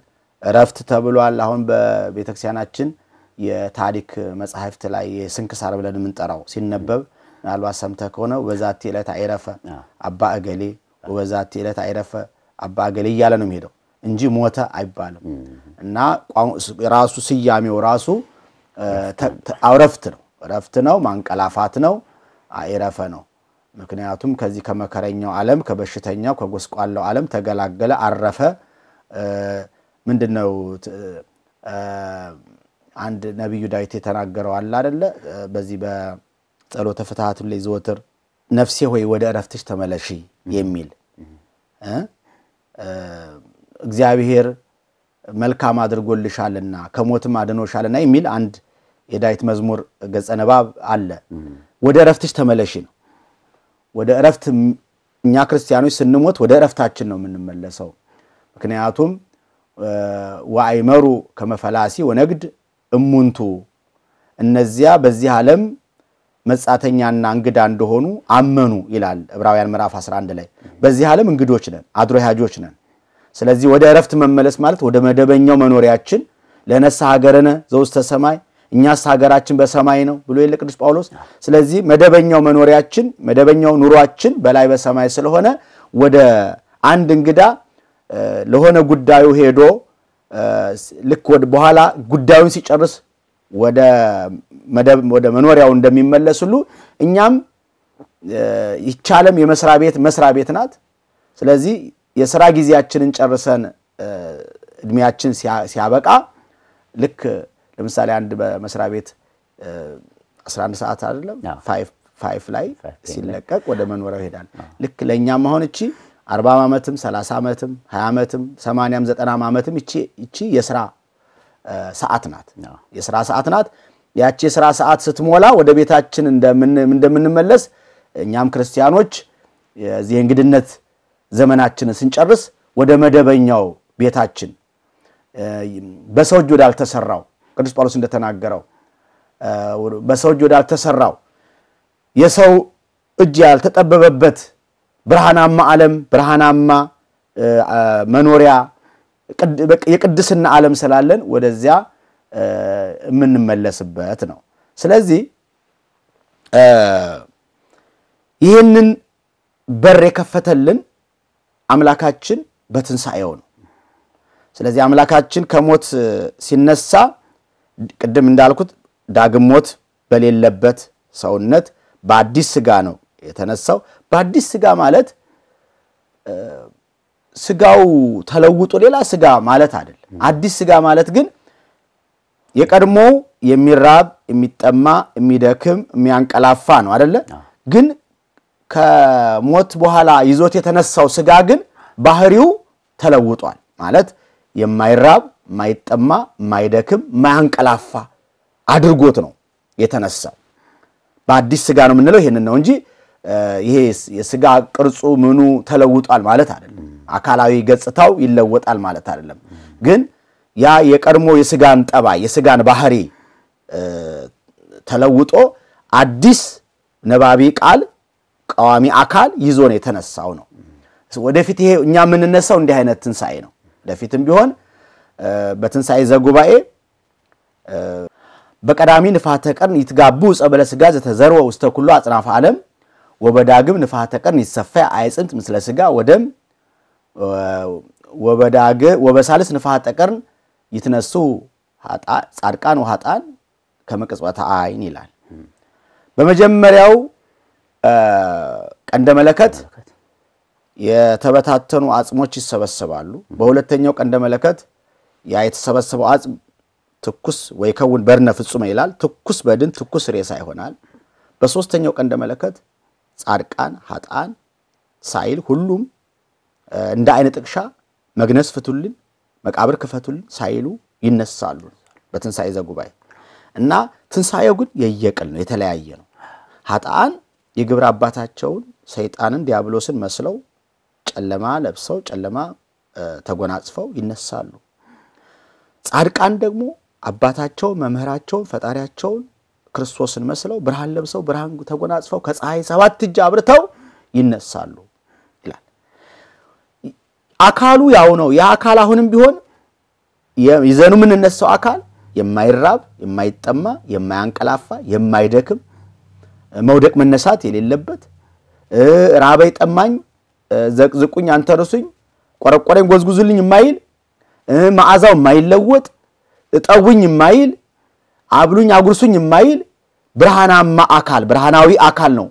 እረፍት ተብሏል አሁን በቤተክርስቲያናችን የታሪክ መጽሐፍት ላይ የስንክሳር ብለን የምንጠራው ሲነበብ ምናልባት ሰምተህ ከሆነ በዛቲ ዕለት አይረፈ አባ እገሌ ወበዛቲ ዕለት አይረፈ አባ እገሌ እያለ ነው የሚሄደው እንጂ ሞተ አይባልም እና ራሱ ስያሜው ራሱ እረፍት ነው ማንቀላፋት ነው አይረፈ ነው ምክንያቱም ከዚህ ከመከረኛው ዓለም ከበሽተኛው ከጎስቋላው ዓለም ተገላገለ አረፈ ምንድነው አንድ ነብዩ ዳዊት የተናገረው አለ አይደለ በዚህ በጸሎተ ፍትሐት ላይ ዘወትር ነፍሴ ሆይ ወደ እረፍትሽ ተመለሺ የሚል እግዚአብሔር መልካም አድርጎልሻልና ከሞትም አድኖሻልና የሚል አንድ የዳዊት መዝሙር ገጸ ንባብ አለ ወደ እረፍትሽ ተመለሺ ነው ወደ እረፍት እኛ ክርስቲያኖች ስንሞት ወደ እረፍታችን ነው የምንመለሰው ምክንያቱም ወአይመሩ ከመፈላሲ ወነግድ እሙንቱ እነዚያ በዚህ ዓለም መጻተኛና እንግዳ እንደሆኑ አመኑ ይላል ዕብራውያን ምዕራፍ 11 ላይ በዚህ ዓለም እንግዶች ነን አድሮ ያጆች ነን ስለዚህ ወደ እረፍት መመለስ ማለት ወደ መደበኛው መኖሪያችን ለነሳ ሀገረነ ዘውስተ ሰማይ እኛስ ሀገራችን በሰማይ ነው ብሎ የቅዱስ ጳውሎስ ስለዚህ መደበኛው መኖሪያችን መደበኛው ኑሯችን በላይ በሰማይ ስለሆነ ወደ አንድ እንግዳ ለሆነ ጉዳዩ ሄዶ ልክ ወደ በኋላ ጉዳዩን ሲጨርስ ወደ መኖሪያው እንደሚመለስሉ እኛም ይቻለም የመስራ ቤት ናት ስለዚህ የሥራ ጊዜያችንን ጨርሰን እድሜያችን ሲያበቃ ልክ ለምሳሌ አንድ በመስሪያ ቤት 11 ሰዓት አይደለም 5 ላይ ሲለቀቅ ወደ መኖሪያው ይሄዳል ልክ ለኛም አሁን እቺ 40 ዓመትም 30 ዓመትም 20 ዓመትም 80 90 ዓመትም እቺ የሥራ ሰዓት ናት የሥራ ሰዓት ናት ያቺ የሥራ ሰዓት ስትሞላ ወደ ቤታችን እንደምንመለስ እኛም ክርስቲያኖች የዚህ እንግድነት ዘመናችንን ስንጨርስ ወደ መደበኛው ቤታችን በሰው እጅ ወዳልተሰራው ቅዱስ ጳውሎስ እንደተናገረው በሰው እጅ ወዳልተሰራው የሰው እጅ ያልተጠበበበት ብርሃናማ ዓለም ብርሃናማ መኖሪያ የቅድስና ዓለም ስላለን ወደዚያ የምንመለስበት ነው ስለዚህ ይሄንን በር የከፈተልን አምላካችን በትንሳኤው ነው ስለዚህ አምላካችን ከሞት ሲነሳ ቅድም እንዳልኩት ዳግም ሞት በሌለበት ሰውነት በአዲስ ሥጋ ነው የተነሳው በአዲስ ሥጋ ማለት ሥጋው ተለውጦ ሌላ ሥጋ ማለት አይደለም አዲስ ሥጋ ማለት ግን የቀድሞው የሚራብ የሚጠማ የሚደክም የሚያንቀላፋ ነው አይደለ ግን ከሞት በኋላ ይዞት የተነሳው ሥጋ ግን ባህሪው ተለውጧል ማለት የማይራብ የማይጠማ የማይደክም የማያንቀላፋ አድርጎት ነው የተነሳው በአዲስ ሥጋ ነው የምንለው ይሄንን ነው እንጂ ይሄ የሥጋ ቅርጹ ምኑ ተለውጧል ማለት አይደለም አካላዊ ገጽታው ይለወጣል ማለት አይደለም ግን ያ የቀድሞ የሥጋን ጠባይ የሥጋን ባህሪ ተለውጦ አዲስ ነባቢ ቃል ቃዋሚ አካል ይዞ ነው የተነሳው ነው ወደፊት ይሄ እኛ የምንነሳው እንዲህ አይነት ትንሳኤ ነው ለፊትም ቢሆን በትንሳኤ ዘጉባኤ በቀዳሚ ንፋተ ቀርን ይትጋቡ ጸበለ ሥጋ ዘተዘርወ ውስተ ኩሉ አጽናፈ ዓለም ወበዳግም ንፋተ ቀርን ይሰፋ አይጽንት ምስለ ሥጋ ወደም ወበሳልስ ንፋተ ቀርን ይትነሱ ጻድቃን ወኃጥአን ከመቅጽበተ አይን ይላል በመጀመሪያው ቀንደ መለከት የተበታተኑ አጽሞች ይሰበሰባሉ በሁለተኛው ቀንደ መለከት ያ የተሰበሰበው አጽም ትኩስ ወይ ከውን በርነ ፍጹም ይላል ትኩስ በድን ትኩስ ሬሳ ይሆናል በሶስተኛው ቀንደ መለከት ጻድቃን ኃጥአን ሳይል ሁሉም እንደ አይነ ጥቅሻ መግነስ ፍቱልን መቃብር ክፈቱልን ሳይሉ ይነሳሉ በትንሳኤ ዘጉባኤ እና ትንሳኤው ግን የየቅል ነው የተለያየ ነው ኃጥአን የግብር አባታቸውን ሰይጣንን ዲያብሎስን መስለው ጨለማ ለብሰው ጨለማ ተጎናጽፈው ይነሳሉ ጻድቃን ደግሞ አባታቸው መምህራቸው ፈጣሪያቸው ክርስቶስን መስለው ብርሃን ለብሰው ብርሃን ተጎናጽፈው ከፀሐይ 7 እጅ አብርተው ይነሳሉ ይላል አካሉ ያው ነው ያ አካል አሁንም ቢሆን ይዘኑ ምን ነሳው አካል የማይራብ የማይጠማ የማያንቀላፋ የማይደክም መውደቅ መነሳት የሌለበት ራበይ ጠማኝ ዘቅዝቁኝ አንተርሱኝ ቆረቆረኝ ጎዝጉዙልኝ የማይል መዓዛው የማይለወጥ እጠውኝ የማይል አብሉኝ አጉርሱኝ የማይል ብርሃናማ አካል ብርሃናዊ አካል ነው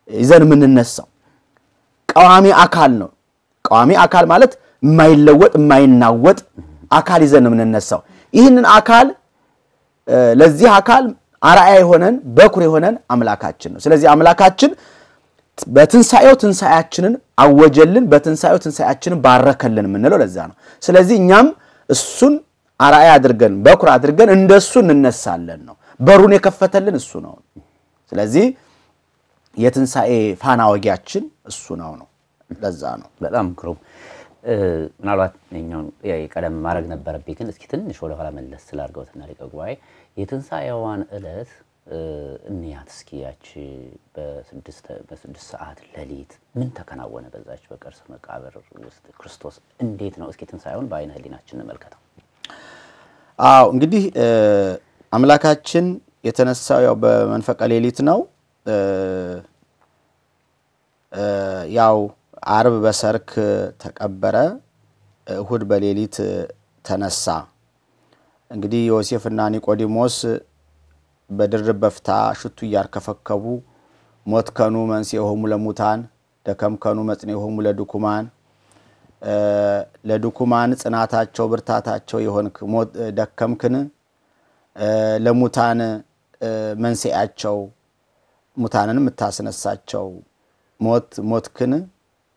ይዘን ምን ነሳው ቃዋሚ አካል ነው ቃዋሚ አካል ማለት የማይለወጥ የማይናወጥ አካል ይዘን ምን ነሳው ይህንን አካል ለዚህ አካል አርአያ የሆነን በኩር የሆነን አምላካችን ነው ስለዚህ አምላካችን በትንሳኤው ትንሳኤያችንን አወጀልን በትንሳኤው ትንሳኤያችንን ባረከልን ምንለው ለዛ ነው ስለዚህ እኛም እሱን አርአያ አድርገን በኩር አድርገን እንደሱ እንነሳለን ነው በሩን የከፈተልን እሱ ነው ስለዚህ የትንሳኤ ፋና ወጊያችን እሱ ነው ለዛ ነው በጣም ግሩም ምናልባት እኛው የቀደም ማድረግ ነበረብኝ ግን እስኪ ትንሽ ወደ ኋላ መለስ ስላርገውትና ሊቀ ጉባኤ የትንሳኤዋን ዕለት እንያት እስኪ ያቺ በ6 ሰዓት ሌሊት ምን ተከናወነ በዛች በከርሰ መቃብር ውስጥ ክርስቶስ እንዴት ነው እስኪ ትንሳኤውን በአይነ ህሊናችን እንመልከተው አው እንግዲህ አምላካችን የተነሳው ያው በመንፈቀ ሌሊት ነው ያው ዓርብ በሰርክ ተቀበረ እሁድ በሌሊት ተነሳ እንግዲህ ዮሴፍና ኒቆዲሞስ በድርብ በፍታ ሽቱ ያርከፈከቡ ሞትከኑ መንስኤሆሙ ለሙታን ደከምከኑ መጽኔሆሙ ለድኩማን ለድኩማን ጽናታቸው ብርታታቸው ይሆንክ ሞት ደከምክን ለሙታን መንስኤያቸው ሙታንን የምታስነሳቸው ሞትክን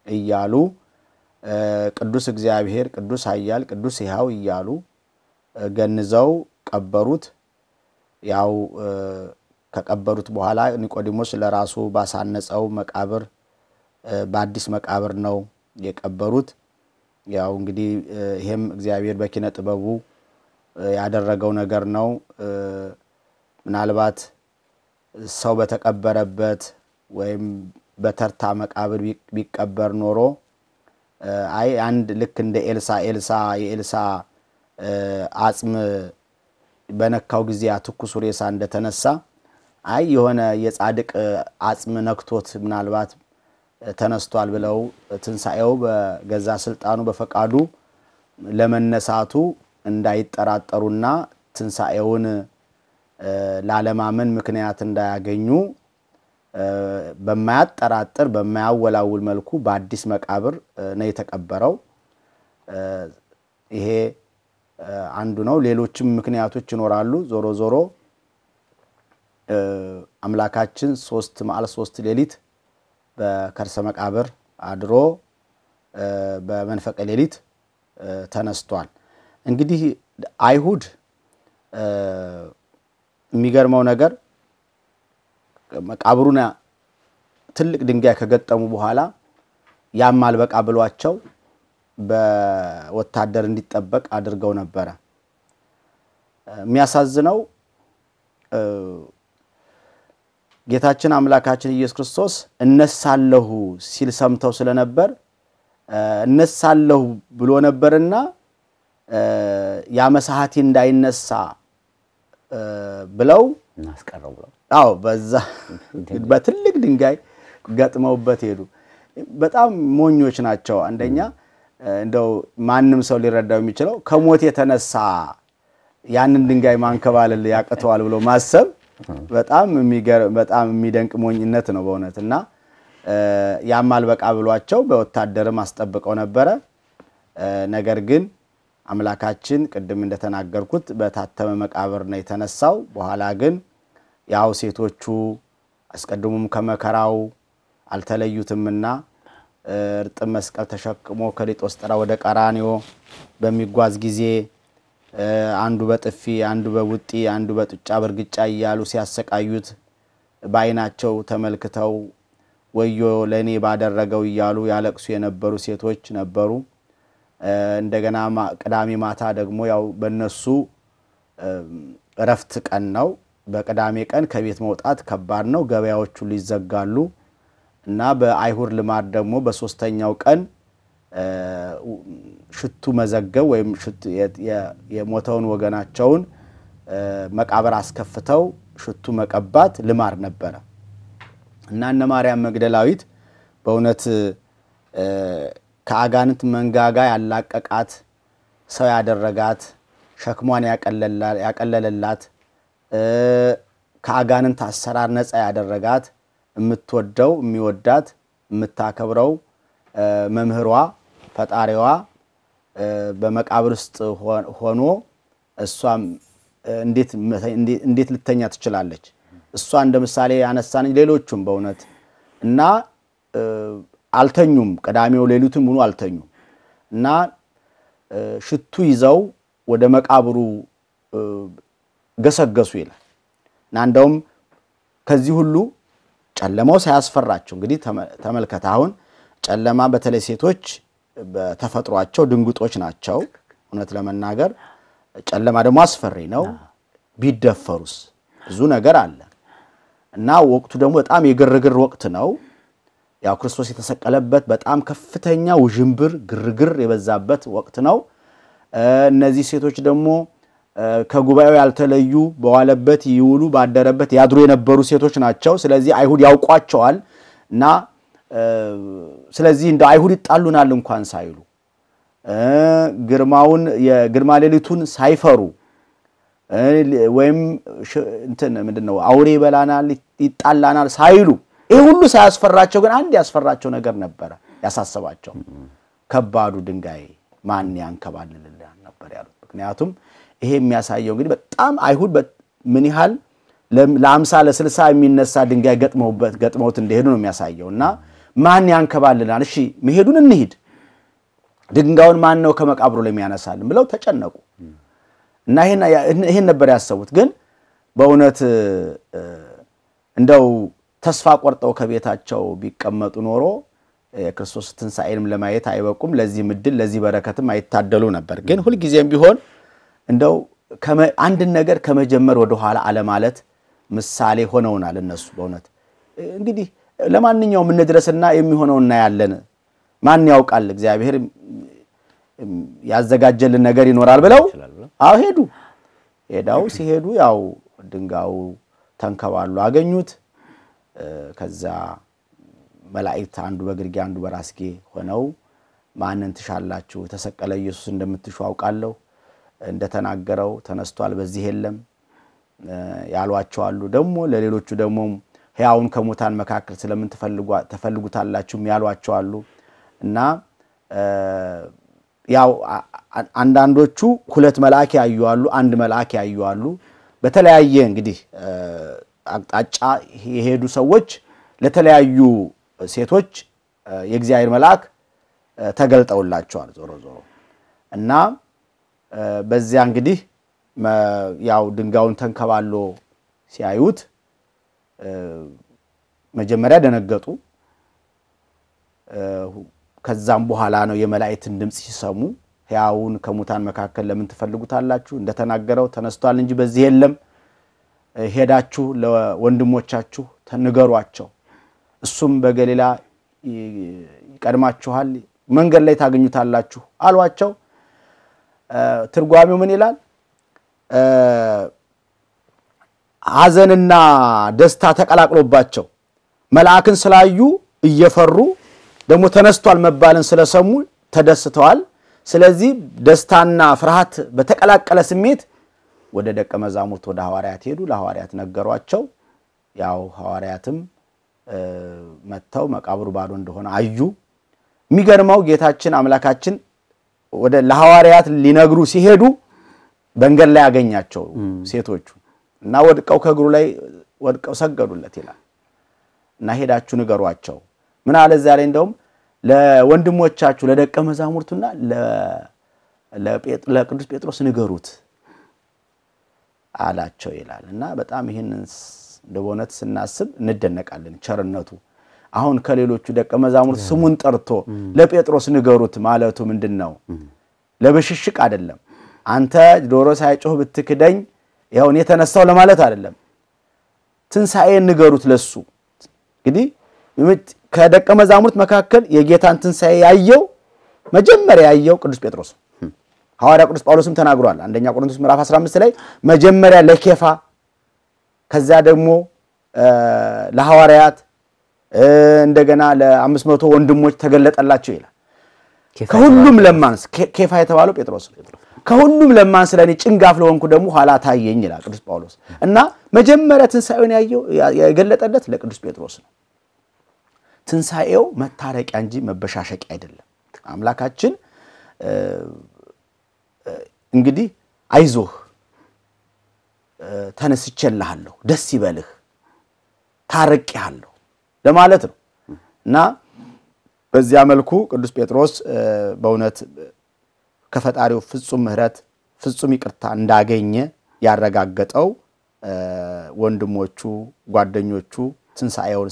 እያሉ ቅዱስ እግዚአብሔር ቅዱስ ኃያል ቅዱስ ሕያው እያሉ ገንዘው ቀበሩት። ያው ከቀበሩት በኋላ ኒቆዲሞስ ለራሱ ባሳነጸው መቃብር በአዲስ መቃብር ነው የቀበሩት። ያው እንግዲህ ይሄም እግዚአብሔር በኪነ ጥበቡ ያደረገው ነገር ነው። ምናልባት ሰው በተቀበረበት ወይም በተርታ መቃብር ቢቀበር ኖሮ አይ አንድ ልክ እንደ ኤልሳ የኤልሳ አጽም በነካው ጊዜ አትኩሱ ሬሳ እንደተነሳ አይ የሆነ የጻድቅ አጽም ነክቶት ምናልባት ተነስቷል ብለው ትንሳኤው በገዛ ስልጣኑ በፈቃዱ ለመነሳቱ እንዳይጠራጠሩና ትንሳኤውን ላለማመን ምክንያት እንዳያገኙ በማያጠራጥር በማያወላውል መልኩ በአዲስ መቃብር ነው የተቀበረው። ይሄ አንዱ ነው። ሌሎችም ምክንያቶች ይኖራሉ። ዞሮ ዞሮ አምላካችን 3 መዓልት 3 ሌሊት በከርሰ መቃብር አድሮ በመንፈቀ ሌሊት ተነስቷል። እንግዲህ አይሁድ የሚገርመው ነገር መቃብሩና ትልቅ ድንጋይ ከገጠሙ በኋላ ያማል በቃ ብሏቸው በወታደር እንዲጠበቅ አድርገው ነበር። የሚያሳዝነው ጌታችን አምላካችን ኢየሱስ ክርስቶስ እነሳለሁ ሲል ሰምተው ስለነበር እነሳለሁ ብሎ ነበርና ያ መሳሐቲ እንዳይነሳ ብለው እናስቀረው ብለው አዎ በዛ በትልቅ ድንጋይ ገጥመውበት ሄዱ። በጣም ሞኞች ናቸው። አንደኛ እንደው ማንንም ሰው ሊረዳው የሚችለው ከሞት የተነሳ ያንን ድንጋይ ማንከባለል ያቀተዋል ብሎ ማሰብ በጣም የሚደንቅ ሞኝነት ነው በእውነትና ያማል በቃ ብሏቸው በወታደርም አስጠብቀው ነበር። ነገር ግን አምላካችን ቅድም እንደተናገርኩት በታተመ መቃብር ነው የተነሳው። በኋላ ግን ያው ሴቶቹ አስቀድሞም ከመከራው አልተለዩትምና እርጥብ መስቀል ተሸክሞ ከሊጦስጥራ ወደ ቀራንዮ በሚጓዝ ጊዜ አንዱ በጥፊ አንዱ በውጢ አንዱ በጡጫ በርግጫ እያሉ ሲያሰቃዩት ባይናቸው ተመልክተው ወዮ ለኔ ባደረገው እያሉ ያለቅሱ የነበሩ ሴቶች ነበሩ። እንደገና ቅዳሜ ማታ ደግሞ ያው በእነሱ ረፍት ቀን ነው። በቅዳሜ ቀን ከቤት መውጣት ከባድ ነው። ገበያዎቹ ሊዘጋሉ እና በአይሁድ ልማድ ደግሞ በሶስተኛው ቀን ሽቱ መዘገብ ወይም የሞተውን ወገናቸውን መቃብር አስከፍተው ሽቱ መቀባት ልማድ ነበር እና እነ ማርያም መግደላዊት በእውነት ከአጋንንት መንጋጋ ያላቀቃት ሰው ያደረጋት ሸክሟን ያቀለለላት ከአጋንንት አሰራር ነፃ ያደረጋት የምትወደው የሚወዳት የምታከብረው መምህሯ ፈጣሪዋ በመቃብር ውስጥ ሆኖ እሷም እንዴት ልተኛ ትችላለች? እሷ እንደ ምሳሌ ያነሳን ሌሎችም በእውነት እና አልተኙም። ቀዳሚው ሌሊቱን ሙሉ አልተኙም እና ሽቱ ይዘው ወደ መቃብሩ ገሰገሱ ይላል እና እንደውም ከዚህ ሁሉ ጨለማው ሳያስፈራቸው እንግዲህ ተመልከተ። አሁን ጨለማ በተለይ ሴቶች በተፈጥሯቸው ድንጉጦች ናቸው። እውነት ለመናገር ጨለማ ደግሞ አስፈሪ ነው። ቢደፈሩስ ብዙ ነገር አለ እና ወቅቱ ደግሞ በጣም የግርግር ወቅት ነው። ያው ክርስቶስ የተሰቀለበት በጣም ከፍተኛ ውዥንብር ግርግር የበዛበት ወቅት ነው። እነዚህ ሴቶች ደግሞ ከጉባኤው ያልተለዩ በዋለበት ይውሉ ባደረበት ያድሩ የነበሩ ሴቶች ናቸው። ስለዚህ አይሁድ ያውቋቸዋል እና ስለዚህ እንደ አይሁድ ይጣሉናል እንኳን ሳይሉ ግርማውን የግርማ ሌሊቱን ሳይፈሩ ወይም እንትን ምንድነው አውሬ በላናል ይጣላናል ሳይሉ ይሄ ሁሉ ሳያስፈራቸው ግን አንድ ያስፈራቸው ነገር ነበር ያሳሰባቸው። ከባዱ ድንጋይ ማን ያንከባልልልናል ነበር ያሉት። ምክንያቱም ይሄ የሚያሳየው እንግዲህ በጣም አይሁድ ምን ያህል ለ50 ለ60 የሚነሳ ድንጋይ ገጥመውት እንደሄዱ ነው የሚያሳየውና ማን ያንከባልናል እሺ መሄዱን እንሂድ ድንጋዩን ማን ነው ከመቃብሩ ላይ የሚያነሳልን ብለው ተጨነቁ እና ይሄን ነበር ያሰቡት ግን በእውነት እንደው ተስፋ ቆርጠው ከቤታቸው ቢቀመጡ ኖሮ የክርስቶስ ትንሣኤንም ለማየት አይበቁም ለዚህ ምድል ለዚህ በረከትም አይታደሉ ነበር ግን ሁሉ ጊዜም ቢሆን እንደው አንድ ነገር ከመጀመር ወደ ኋላ አለ ማለት ምሳሌ ሆነውናል እነሱ በእውነት እንግዲህ ለማንኛውም እንድረስና የሚሆነውና ያለን ማን ያውቃል እግዚአብሔር ያዘጋጀልን ነገር ይኖራል ብለው አው ሄዳው ሲሄዱ ያው ድንጋዩ ተንከባሉ አገኙት ከዛ መላእክት አንዱ በግርጌ አንዱ በራስጌ ሆነው ማንን ትሻላችሁ ተሰቀለ ኢየሱስ እንደምትሹ አውቃለሁ እንደተናገረው ተነስቷል በዚህ የለም ያሏቸው አሉ ደሞ ለሌሎቹ ደሞ ሕያውን ከሙታን መካከል ስለምን ተፈልጉታላችሁ ያሏቸው አሉ እና ያው አንዳንዶቹ ሁለት መልአክ ያዩአሉ አንድ መልአክ ያዩአሉ በተለያየ እንግዲህ አቅጣጫ የሄዱ ሰዎች ለተለያዩ ሴቶች የእግዚአብሔር መልአክ ተገልጠውላቸዋል ዞሮ እና በዚያ እንግዲህ ያው ድንጋዩን ተንከባሎ ሲያዩት መጀመሪያ ደነገጡ ከዛም በኋላ ነው የመላእክትን ድምጽ ሲሰሙ ሕያውን ከሙታን መካከል ለምን ትፈልጉታላችሁ እንደተናገረው ተነስቷል እንጂ በዚህ የለም ሄዳችሁ ለወንድሞቻችሁ ተንገሯቸው እሱም በገሊላ ይቀድማችኋል መንገድ ላይ ታገኙታላችሁ አሏቸው ትርጓሜው ምን ይላል ሐዘንና ደስታ ተቀላቅሎባቸው መልአክን ስላዩ እየፈሩ ደሞ ተነስቷል መባልን ስለሰሙ ተደስተዋል ስለዚህ ደስታና ፍርሃት በተቀላቀለ ስሜት ወደ ደቀ መዛሙርት ወደ ሐዋርያት ሄዱ ለሐዋርያት ነገሯቸው ያው ሐዋርያትም መተው መቃብሩ ባዶ እንደሆነ አዩ የሚገርመው ጌታችን አምላካችን ወደ ለሐዋርያት ሊነግሩ ሲሄዱ በእንገል ላይ ያገኛቸው ሴቶቹ እና ወድቀው ከእግሩ ላይ ወድቀው ሰገዱለት ይላል እና ሄዳችሁ ንገሯቸው ምን አለ ዛሬ እንደውም ለወንድሞቻችሁ ለደቀ መዛሙርቱና ለቅዱስ ጴጥሮስ ንገሩት አላቸው ይላል እና በጣም ይሄንን እንደቦነት ስናስብ እንደነቃለን ቸርነቱ አሁን ከሌሎቹ ደቀ መዛሙርት ስሙን ጠርቶ ለጴጥሮስ ንገሩት ማለቱ ምንድነው ለበሽሽቅ አይደለም አንተ ዶሮ ሳይጮህ ብትክደኝ ያው እኔ ተነሳው ለማለት አይደለም ትንሣኤን ንገሩት ለሱ እንግዲህ ከደቀ መዛሙርት መካከል የጌታን ትንሣኤ ያየው መጀመሪያ ያየው ቅዱስ ጴጥሮስ ሐዋርያ ቅዱስ ጳውሎስም ተናግሯል አንደኛ ቆሮንቶስ ምዕራፍ 15 ላይ መጀመሪያ ለኬፋ ከዛ ደግሞ ለሐዋርያት እንደገና ለ500 ወንድሞች ተገለጠላቸው ይላል ከሁሉም ለማንስ ኬፋ የተባለው ጴጥሮስ ከሁሉም ለማንስ ለኔ ጭንጋፍ ለሆንኩ ደግሞ ኋላ ታየኝ ይላል ቅዱስ ጳውሎስ እና መጀመሪያ ትንሣኤውን ያየው የገለጠለት ለቅዱስ ጴጥሮስ ነው ትንሣኤው መታረቂያ እንጂ መበሻሸቂያ አይደለም አምላካችን እንግዲህ አይዞህ ተነስቼልሃለሁ ደስ ይበልህ ታረቅያለሁ ለማለት ነው እና በዚያ መልኩ ቅዱስ ጴጥሮስ በእውነት ከፈጣሪው ፍጹም ምህረት ፍጹም ይቅርታ እንዳገኘ ያረጋገጠው ወንድሞቹ ጓደኞቹ ትንሣኤውን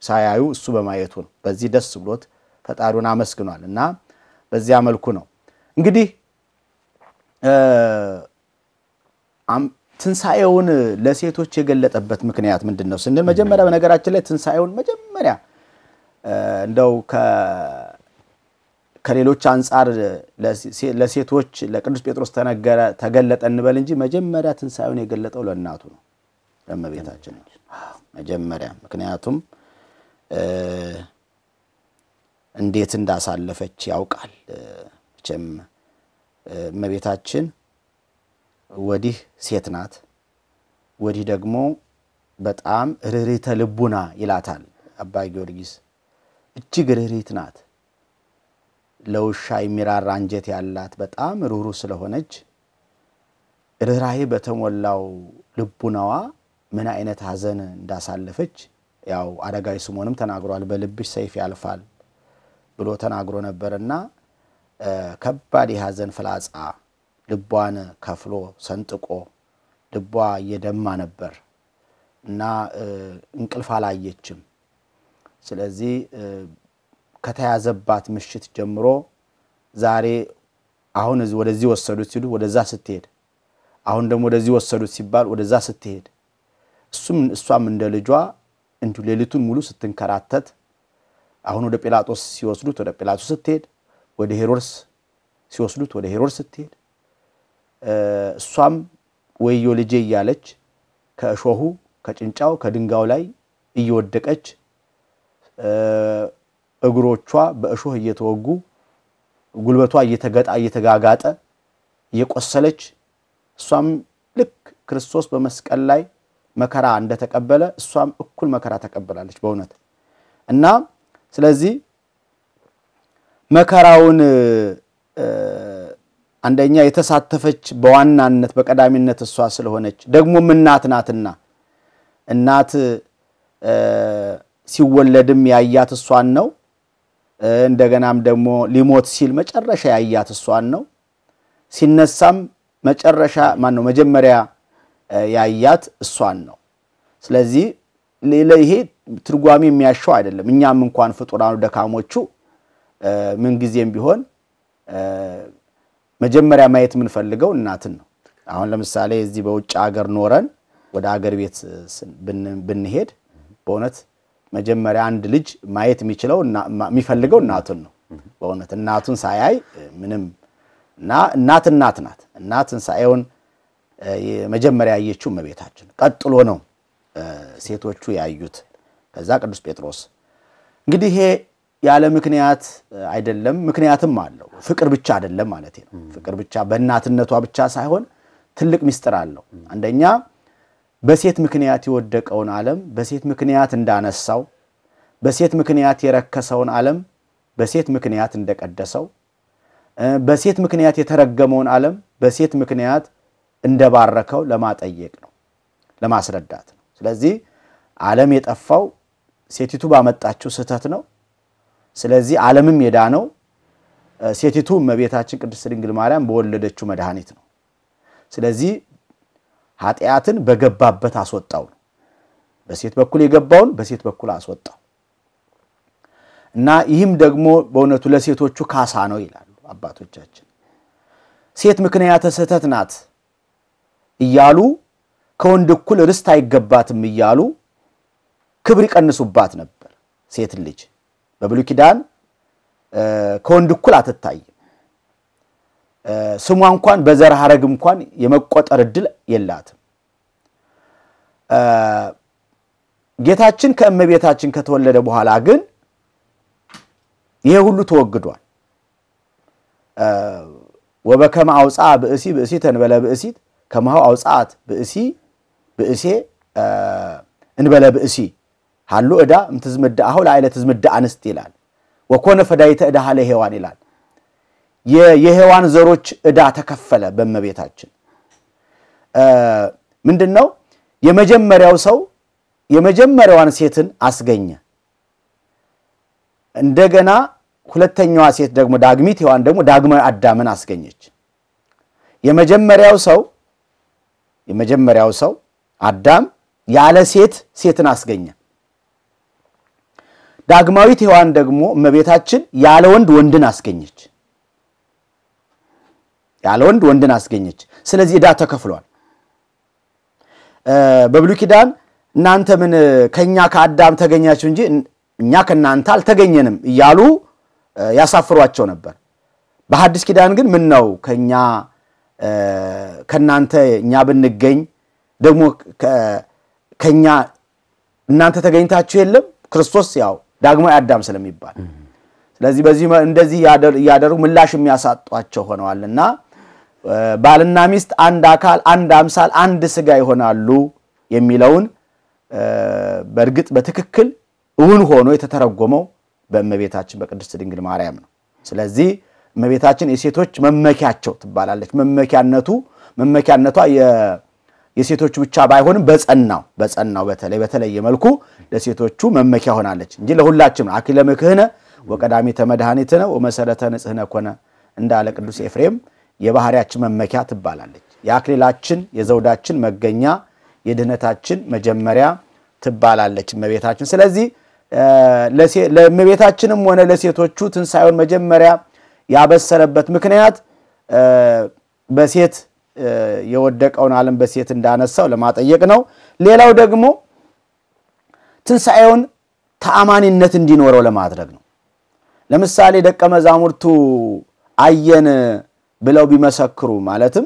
ሳያዩ እሱ በማየቱ ነው በዚህ ደስ ብሎት ፈጣሪውን አመስግኗልና በዚያ መልኩ ነው እንግዲህ ትንሣኤውን ለሴቶች የገለጠበት ምክንያት ምንድነው ስንል መጀመሪያ በነገራችን ላይ ትንሣኤውን መጀመሪያ እንደው ከሌሎች አንፃር ለሴቶች ለቅዱስ ጴጥሮስ ተገለጠ እንበል እንጂ መጀመሪያ ትንሣኤውን የገለጠው ለእናቱ ነው ለእመቤታችን መጀመሪያ ምክንያቱም እንዴት እንዳሳለፈች ያውቃል እቺም እመቤታችን ወዲህ ሴት ናት ወዲህ ደግሞ በጣም ርህሪተ ልቡና ይላታል አባ ጊዮርጊስ እጅግ ርህሪት ናት ለውሻ የሚራራ አንጀት ያላት በጣም ሩሩ ስለሆነች ርህራሄ በተሞላው ልቡናዋ ምን አይነት ሐዘን እንዳሳለፈች ያው አረጋዊ ስምዖንም ተናግሯል። በልብሽ ሰይፍ ያልፋል ብሎ ተናግሮ ነበርና ከባድ የሐዘን ፍላጻ ልቧን ከፍሎ ሰንጥቆ ልቧ እየደማ ነበር እና እንቅልፍ አላየችም። ስለዚህ ከተያዘባት ምሽት ጀምሮ ዛሬ አሁን ወደዚህ ወሰዱት ሲሉ ወደዛ ስትሄድ አሁን ደግሞ ወደዚህ ወሰዱት ሲባል ወደዛ ስትሄድ እሷም እንደ ልጇ እንዲሁ ሌሊቱን ሙሉ ስትንከራተት አሁን ወደ ጲላጦስ ሲወስዱት ወደ ጲላጦስ ስትሄድ ወደ ሄሮድስ ሲወስዱት ወደ ሄሮድስ ስትሄድ እሷም ወዮ ልጄ እያለች ከእሾሁ ከጭንጫው ከድንጋው ላይ እየወደቀች እግሮቿ በእሾህ እየተወጉ ጉልበቷ እየተጋጋጠ እየቆሰለች እሷም ልክ ክርስቶስ በመስቀል ላይ መከራ እንደተቀበለ እሷም እኩል መከራ ተቀበላለች በእውነት እና ስለዚህ መከራውን አንደኛ የተሳተፈች በዋናነት በቀዳሚነት እሷ ስለሆነች ደግሞ እናት ናትና እናት ሲወለድም ያያት እሷን ነው እንደገናም ደግሞ ሊሞት ሲል መጨረሻ ያያት እሷን ነው ሲነሳም መጨረሻ ማን ነው መጀመሪያ ያያት እሷን ነው ስለዚህ ይሄ ትርጓሜ የሚያሻው አይደለም እኛም እንኳን ፍጡራኑ ደካሞቹ ምን ጊዜም ቢሆን መጀመሪያ ማየት ምን ፈልገው እናትን ነው አሁን ለምሳሌ እዚህ በውጭ ሀገር ኖረን ወደ ሀገር ቤት ብንሄድ በእውነት መጀመሪያ አንድ ልጅ ማየት የሚችለው የሚፈልገው እናቱን ነው በእውነት እናቱን ሳያይ ምንም እናት ናት እናትን ሳይሆን መጀመሪያ ያየችው እመቤታችን ቀጥሎ ነው ሴቶቹ ያዩት ከዛ ቅዱስ ጴጥሮስ እንግዲህ ይሄ ያለ ምክንያት አይደለም ምክንያትም አለው ፍቅር ብቻ አይደለም ማለት ነው ፍቅር ብቻ በእናትነቷ ብቻ ሳይሆን ትልቅ ሚስጥር አለው አንደኛ በሴት ምክንያት የወደቀውን ዓለም በሴት ምክንያት እንዳነሳው በሴት ምክንያት የረከሰውን ዓለም በሴት ምክንያት እንደቀደሰው በሴት ምክንያት የተረገመውን ዓለም በሴት ምክንያት እንደባረከው ለማጠየቅ ነው ለማስረዳት ነው ስለዚህ ዓለም የጠፋው ሴቲቱ ባመጣችው ስህተት ነው ስለዚህ ዓለምም የዳነው ሴቲቱ እመቤታችን ቅድስት ድንግል ማርያም በወለደችው መድኃኒት ነው ስለዚህ ኃጢያትን በገባበት አስወጣው በሴት በኩል የገባውን በሴት በኩል አስወጣው እና ይህም ደግሞ በእውነቱ ለሴቶቹ ካሳ ነው ይላሉ አባቶቻችን ሴት ምክንያት ስህተት ናት ይያሉ ከወንድ እኩል ርስት አይገባትም ይያሉ ክብር ይቀንሱባት ነበር ሴት ልጅ በብሉይ ኪዳን ከወንድ እኩል አትታይም ስሟ እንኳን በዘር ሐረግ እንኳን የመቆጠር እድል የላትም ጌታችን ከእመቤታችን ከተወለደ በኋላ ግን ይሄ ሁሉ ተወግዷል ወበከመ አውጻ ብእሲ ብእሲተን በለ ብእሲት ከመሃው አውጻት ብእሲ እንበለ ብእሲ ሃሉ እዳ ምትዝመዳ አሁን ላይ ለተዝመዳ አንስት ይላል ወኮነ ፈዳይተ እዳ ሀለ ሔዋን ይላል የሔዋን ዘሮች እዳ ተከፈለ በእመቤታችን ምንድነው የመጀመሪያው ሰው የመጀመሪያዋን ሴትን አስገኘ እንደገና ሁለተኛዋ ሴት ደግሞ ዳግሚት ሔዋን ደግሞ ዳግማዊ አዳምን አስገኘች የመጀመሪያው ሰው አዳም ያለ ሴትን አስገኘ ዳግማዊት ሔዋን ደግሞ እመቤታችን ያለ ወንድን አስገኘች ያለ ወንድን አስገኘች ስለዚህ እዳ ተከፍሏል በብሉይ ኪዳን እናንተ ምን ከኛ ከአዳም ተገኛችሁ እንጂ እኛ ከናንተ አልተገኘንም ይያሉ ያሳፍሯቸው ነበር በሐዲስ ኪዳን ግን ምን ነው ከናንተ እኛ ብንገኝ ደግሞ ከኛ እናንተ ተገኝታችሁ የለም ክርስቶስ ያው ዳግማዊ አዳም ስለሚባል ስለዚህ በዚህ እንደዚህ ያደሩ ምላሽ የሚያሳጧቸው ሆነዋልና ባልና ሚስት አንድ አካል አንድ አምሳል አንድ ስጋ ይሆናሉ የሚለውን በርግጥ በትክክል እውን ሆኖ የተተረጎመው በእመቤታችን በቅድስት ድንግል ማርያም ነው ስለዚህ እመቤታችን የሴቶች መመኪያቸው ትባላለች። መመኪያነቷ የሴቶች ብቻ ባይሆንም በጸናው በተለየ መልኩ ለሴቶቹ መመኪያ ሆናለች እንጂ ለሁላችንም አክሊለ ምክህነ ወቀዳሚተ መድኃኒትነ ወመሰረተ ንጽሕነ ኮነ እንዳለ ቅዱስ ኤፍሬም የባህሪያችን መመኪያ ትባላለች። የአክሊላችን የዘውዳችን መገኛ የድህነታችን መጀመሪያ ትባላለች እመቤታችን። ስለዚህ ለእመቤታችንም ሆነ ለሴቶቹ ትንሣኤውን መጀመሪያ ያበሰረበት ምክንያት በሴት የወደቀውን ዓለም በሴት እንዳነሳው ለማጠየቅ ነው። ሌላው ደግሞ ትንሣኤውን ተአማኒነት እንዲኖረው ለማድረግ ነው። ለምሳሌ ደቀ መዛሙርቱ አየን ብለው ቢመሰክሩ ማለትም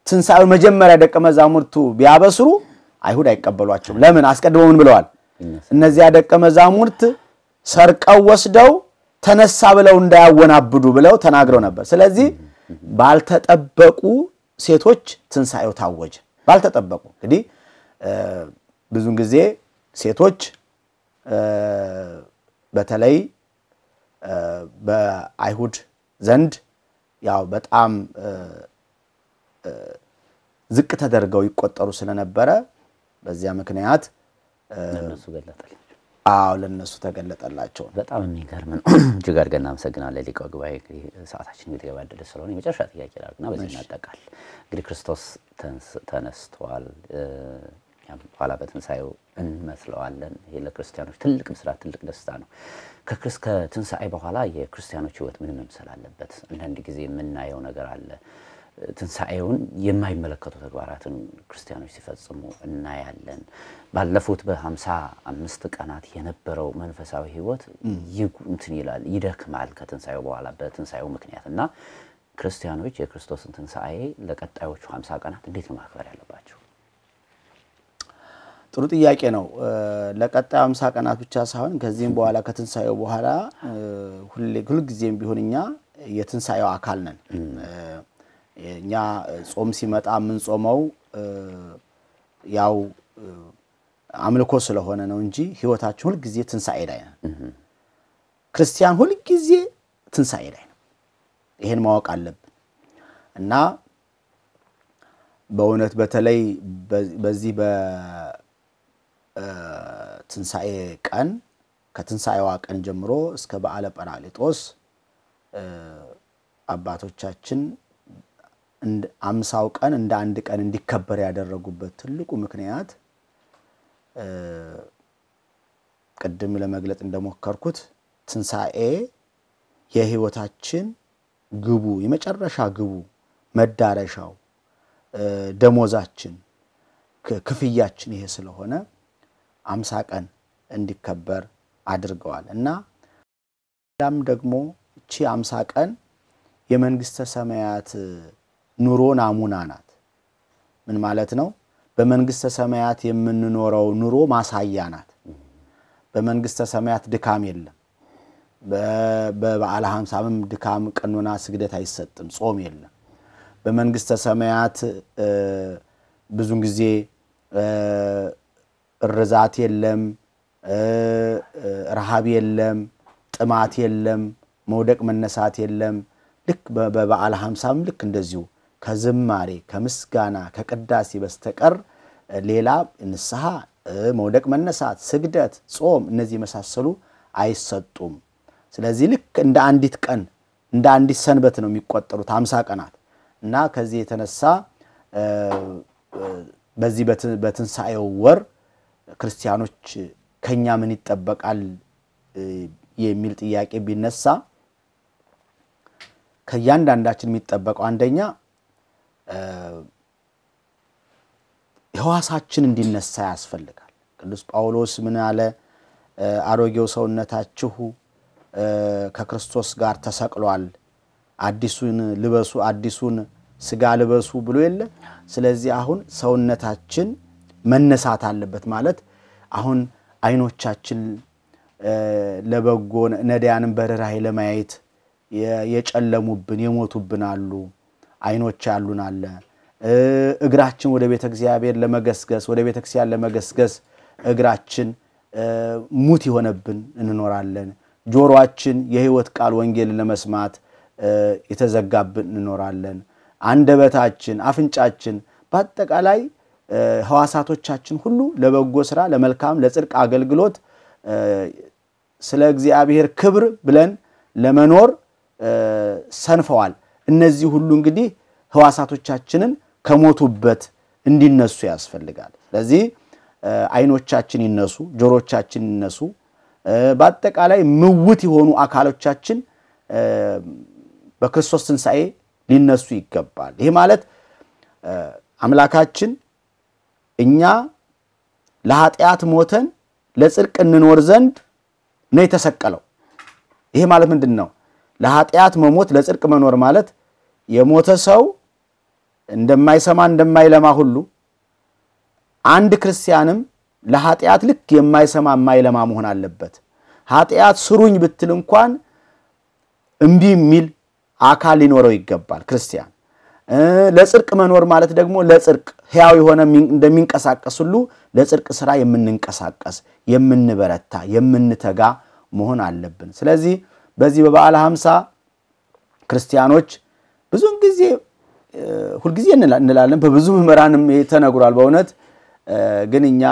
ትንሣኤውን መጀመሪያ ደቀ መዛሙርቱ ቢያበስሩ አይሁድ አይቀበሏቸውም። ለምን? አስቀድመው ምን ብለዋል? እነዚያ ደቀ መዛሙርት ሰርቀው ወስደው ተነሳ ብለው እንዳያወናብዱ ብለው ተናግረው ነበር። ስለዚህ ባልተጠበቁ ሴቶች ትንሣኤው ታወጀ። ባልተጠበቁ እንግዲህ ብዙን ጊዜ ሴቶች በተለይ በአይሁድ ዘንድ ያው በጣም ዝቅ ተደርገው ይቆጠሩ ስለነበረ በዚያ ምክንያት ለነሱ ተገለጠላቸው። በጣም የሚገርም ነው። እጅግ አድርገን እናመሰግናለን ሊቀ ጉባኤ። ሰዓታችን እየተገባደደ ስለሆነ የመጨረሻ ጥያቄ ላድርግና በዚህ እናጠቃል። እንግዲህ ክርስቶስ ተነስቷል፣ ኋላ በትንሣኤው እንመስለዋለን። ይሄ ለክርስቲያኖች ትልቅ ምስራት፣ ትልቅ ደስታ ነው። ከትንሣኤ በኋላ የክርስቲያኖች ሕይወት ምን መምሰል አለበት? አንዳንድ ጊዜ የምናየው ነገር አለ። ትንሣኤውን የማይመለከቱ ተግባራትን ክርስቲያኖች ሲፈጽሙ እናያለን። ባለፉት በ55 ቀናት የነበረው መንፈሳዊ ሕይወት ይላል ይደክማል ከትንሣኤው በኋላ በትንሣኤው ምክንያትና ክርስቲያኖች የክርስቶስን ትንሣኤ ለቀጣዮቹ 50 ቀናት እንዴት ነው ማክበር ያለባቸው? ጥሩ ጥያቄ ነው። ለቀጣዩ 50 ቀናት ብቻ ሳይሆን ከዚህም በኋላ ከትንሣኤው በኋላ ሁሉ ጊዜም ቢሆንኛ የትንሣኤው አካል ነን። እኛ ጾም ሲመጣ ምን ጾመው ያው አምልኮ ስለሆነ ነው እንጂ ህይወታችን ሁሉ ጊዜ ትንሣኤ ላይ ነው። ክርስቲያን ሁሉ ጊዜ ትንሣኤ ላይ ነው። ይሄን ማወቅ አለብን እና በእውነት በተለይ በዚህ በትንሣኤ ቀን ከትንሣኤዋ ቀን ጀምሮ እስከ በዓለ ጰራቅሊጦስ አባቶቻችን 50 ቀን እንደ አንድ ቀን እንዲከበር ያደረጉበት ትልቁ ምክንያት ቅድም ለመግለጽ እንደሞከርኩት ትንሣኤ የህይወታችን ግቡ የመጨረሻ ግቡ መዳረሻው ደሞዛችን ክፍያችን ይሄ ስለሆነ 50 ቀን እንዲከበር አድርገዋል እና ዳም ደግሞ እቺ 50 ቀን የመንግስተ ሰማያት ኑሮ ናሙና ናት። ምን ማለት ነው? በመንግስተ ሰማያት የምንኖረው ኑሮ ማሳያ ናት። በመንግስተ ሰማያት ድካም የለም። በበዓለ 50ም ድካም ቀኖና ስግደት አይሰጥም፣ ጾም የለም። በመንግስተ ሰማያት ብዙን ጊዜ እርዛት የለም፣ ረሃብ የለም፣ ጥማት የለም፣ መውደቅ መነሳት የለም። ልክ በበዓለ 50ም ልክ እንደዚሁ ከዝማሬ ከምስጋና ከቅዳሴ በስተቀር ሌላ ንስሐ መውደቅ መነሳት ስግደት ጾም እነዚህ መሳሰሉ አይሰጡም። ስለዚህ ልክ እንደ አንዲት ቀን እንደ አንዲት ሰንበት ነው የሚቆጠሩት 50 ቀናት እና ከዚህ የተነሳ በዚህ በትንሣኤው ወር ክርስቲያኖች ከኛ ምን ይጠበቃል የሚል ጥያቄ ቢነሳ ከያንዳንዳችን የሚጠበቀው አንደኛ ሕዋሳችን እንዲነሳ ያስፈልጋል። ቅዱስ ጳውሎስ ምን አለ? አሮጌው ሰውነታችሁ ከክርስቶስ ጋር ተሰቅሏል፣ አዲሱን ልበሱ፣ አዲሱን ስጋ ልበሱ ብሎ የለ። ስለዚህ አሁን ሰውነታችን መነሳት አለበት ማለት አሁን አይኖቻችን ለበጎ ነዳያንን በርህራሄ ለማየት የጨለሙብን የሞቱብን አሉ፣ አይኖች ያሉን አለ። እግራችን ወደ ቤተ እግዚአብሔር ለመገስገስ ወደ ቤተ ክርስቲያን ለመገስገስ እግራችን ሙት ይሆነብን እንኖራለን። ጆሮአችን የሕይወት ቃል ወንጌልን ለመስማት የተዘጋብን እንኖራለን አንደበታችን አፍንጫችን በአጠቃላይ ሕዋሳቶቻችን ሁሉ ለበጎ ሥራ ለመልካም ለጽድቅ አገልግሎት ስለ እግዚአብሔር ክብር ብለን ለመኖር ሰንፈዋል እነዚህ ሁሉ እንግዲህ ሕዋሳቶቻችንን ከሞቱበት እንዲነሱ ያስፈልጋል ስለዚህ አይኖቻችን ይነሱ ጆሮቻችን ይነሱ በአጠቃላይ ምውት የሆኑ አካሎቻችን በክርስቶስ ትንሣኤ ሊነሱ ይገባል ይሄ ማለት አምላካችን እኛ ለኃጢአት ሞተን ለጽድቅ እንኖር ዘንድ ነው የተሰቀለው ይሄ ማለት ምንድነው ለኃጢአት መሞት ለጽድቅ መኖር ማለት የሞተ ሰው እንደማይሰማ እንደማይለማ ሁሉ አንድ ክርስቲያንም ለኃጢአት ልክ የማይሰማ የማይለማ መሆን አለበት ኃጢአት ስሩኝ ብትል እንኳን እምቢ የሚል አካል ሊኖረው ይገባል ክርስቲያን ለጽድቅ መኖር ማለት ደግሞ ለጽድቅ ሕያው የሆነ እንደሚንቀሳቀስ ሁሉ ለጽድቅ ሥራ የምንንቀሳቀስ የምንበረታ የምንተጋ መሆን አለብን ስለዚህ በዚህ በበዓለ 50 ክርስቲያኖች ብዙን ጊዜ ሁሉ ጊዜ እንላለን በብዙ መምህራንም ተነግሯል በእውነት ግን እኛ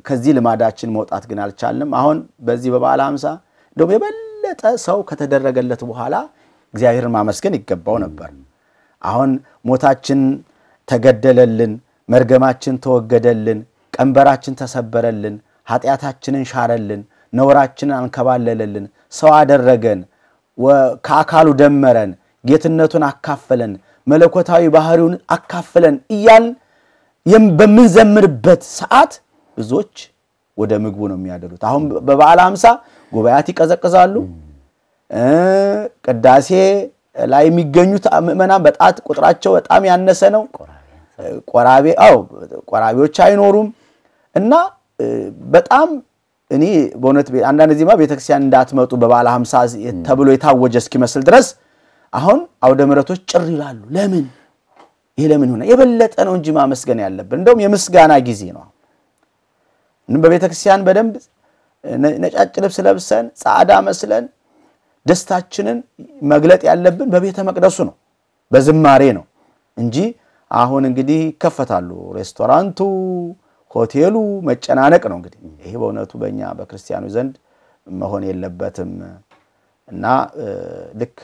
ከዚህ ልማዳችን መውጣት ግን አልቻልንም አሁን በዚህ በበዓለ 50 እንደውም የበለጠ ሰው ከተደረገለት በኋላ እግዚአብሔርን ማመስገን ይገባው ነበር አሁን ሞታችን ተገደለልን መርገማችን ተወገደልን ቀንበራችን ተሰበረልን ኃጢአታችንን ሻረልን ነውራችንን አንከባለለልን ሰው አደረገን ከአካሉ ደመረን ጌትነቱን አካፈለን መለኮታዊ ባህሪውን አካፈለን እያል በመንዘምርበት ሰዓት ብዙዎች ወደ ምግቡ ነው የሚያደሉት አሁን በበዓለ 50 ጉባኤያት ይቀዘቅዛሉ ቅዳሴ ላይ የሚገኙት ምእመናን በጣት ቁጥራቸው በጣም ያነሰ ነው ቆራቢዎች አይኖሩም እና በጣም እኔ በእውነት አንዳንድ ዚማ ቤተክርስቲያን እንዳትመጡ በበዓለ 50 ተብሎ የታወጀ እስኪመስል ድረስ አሁን አውደ ምሕረቶች ጭር ይላሉ ለምን ይሄ ለምን ሆነ የበለጠ ነው እንጂ ማመስገን ያለብን እንደውም የምስጋና ጊዜ ነው በቤተክርስቲያን በደንብ ነጫጭ ልብስ ለብሰን ጻዕዳ መስለን ደስታችንን መግለጥ ያለብን በቤተ መቅደሱ ነው በዝማሬ ነው እንጂ አሁን እንግዲህ ከፈታሉ ሬስቶራንቱ ሆቴሉ መጨናነቅ ነው እንግዲህ ይሄ በእውነቱ በእኛ በክርስቲያኑ ዘንድ መሆን የለበትም እና ልክ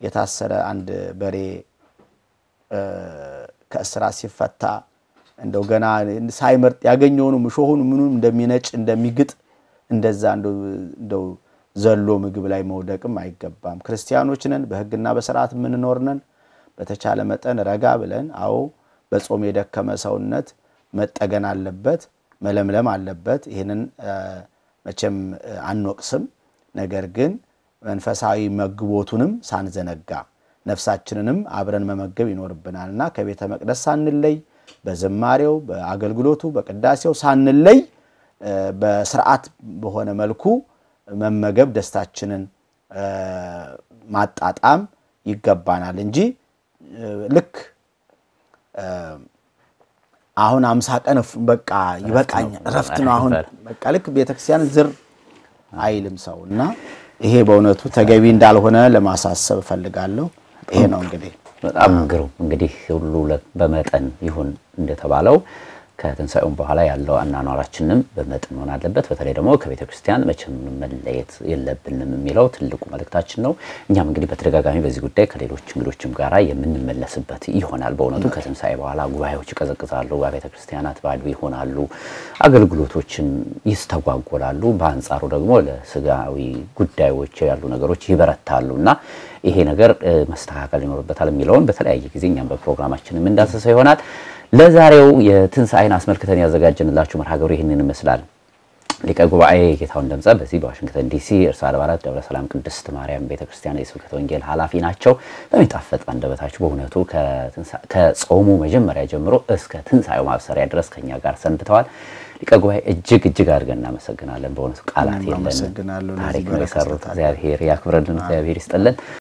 የታሰረ አንድ በሬ ከእስራ ሲፈታ እንደው ገና ሳይመርጥ ያገኘውን ምሾሁን ምኑን እንደሚነጭ እንደሚግጥ እንደዛ እንደው ዘሎ ምግብ ላይ መውደቅም አይገባም ክርስቲያኖች ነን በሕግና በሥርዓት ምንኖርነን በተቻለ መጠን ረጋ ብለን አዎ በጾም የደከመ ሰውነት መጠገን አለበት መለምለም አለበት ይሄንን መቼም አንወቅስም ነገር ግን መንፈሳዊ መግቦቱንም ሳንዘነጋ ነፍሳችንንም አብረን መመገብ ይኖርብናልና ከቤተ መቅደስ ሳንለይ በዝማሬው በአገልግሎቱ በቅዳሴው ሳንለይ በሥርዓት በሆነ መልኩ መመገብ ደስታችንን ማጣጣም ይገባናል እንጂ ልክ አሁን 50 ቀን በቃ ይበቃኛል ረፍት ነው አሁን በቃ ልክ ቤተክርስቲያን ዝር አይልም ሰውና ይሄ በእውነቱ ተገቢ እንዳልሆነ ለማሳሰብ ፈልጋለሁ ይሄ ነው እንግዲህ በጣም ግሩም እንግዲህ ሁሉ በመጠን ይሁን እንደተባለው ከትንሳኤው በኋላ ያለው አናኗራችንም በመጠን ሆነ አለበት በተለይ ደግሞ ከቤተ ክርስቲያን መቼም መለየት የለብንም የሚለው ትልቁ መልእክታችን ነው እኛም እንግዲህ በተደጋጋሚ በዚህ ጉዳይ ከሌሎች እንግዶችም ጋራ የምንመለስበት ይሆናል በእውነቱ ከትንሳኤ በኋላ ጉባኤዎች ይቀዘቅዛሉ በቤተ ክርስቲያናት ባዶ ይሆናሉ አገልግሎቶችም ይስተጓጎላሉ በአንጻሩ ደግሞ ለስጋዊ ጉዳዮች ያሉ ነገሮች ይበረታሉና ይሄ ነገር መስተካከል ይኖርበታል የሚለውን በተለያየ ጊዜ እኛም በፕሮግራማችን እንዳሰሰው ይሆናል ለዛሬው የትንሳኤን አስመልክተን ያዘጋጀንላችሁ መርሃግብሩ ይሄንን ይመስላል ሊቀ ጉባኤ ጌታውን ደምጸ በዚህ በዋሽንግተን ዲሲ እርሳ አድባራት ደብረ ሰላም ቅድስት ማርያም ቤተክርስቲያን የስብከተ ወንጌል ኃላፊ ናቸው በሚጣፈጥ አንደበታችሁ በእውነቱ ከጾሙ መጀመሪያ ጀምሮ እስከ ትንሳኤው ማብሰሪያ ድረስ ከኛ ጋር ሰንብተዋል ሊቀ ጉባኤ እጅግ አድርገን እናመሰግናለን በእውነቱ ቃላት የለንም ታሪክ ነው የሰሩት እግዚአብሔር ያክብረልን እግዚአብሔር ይስጥልን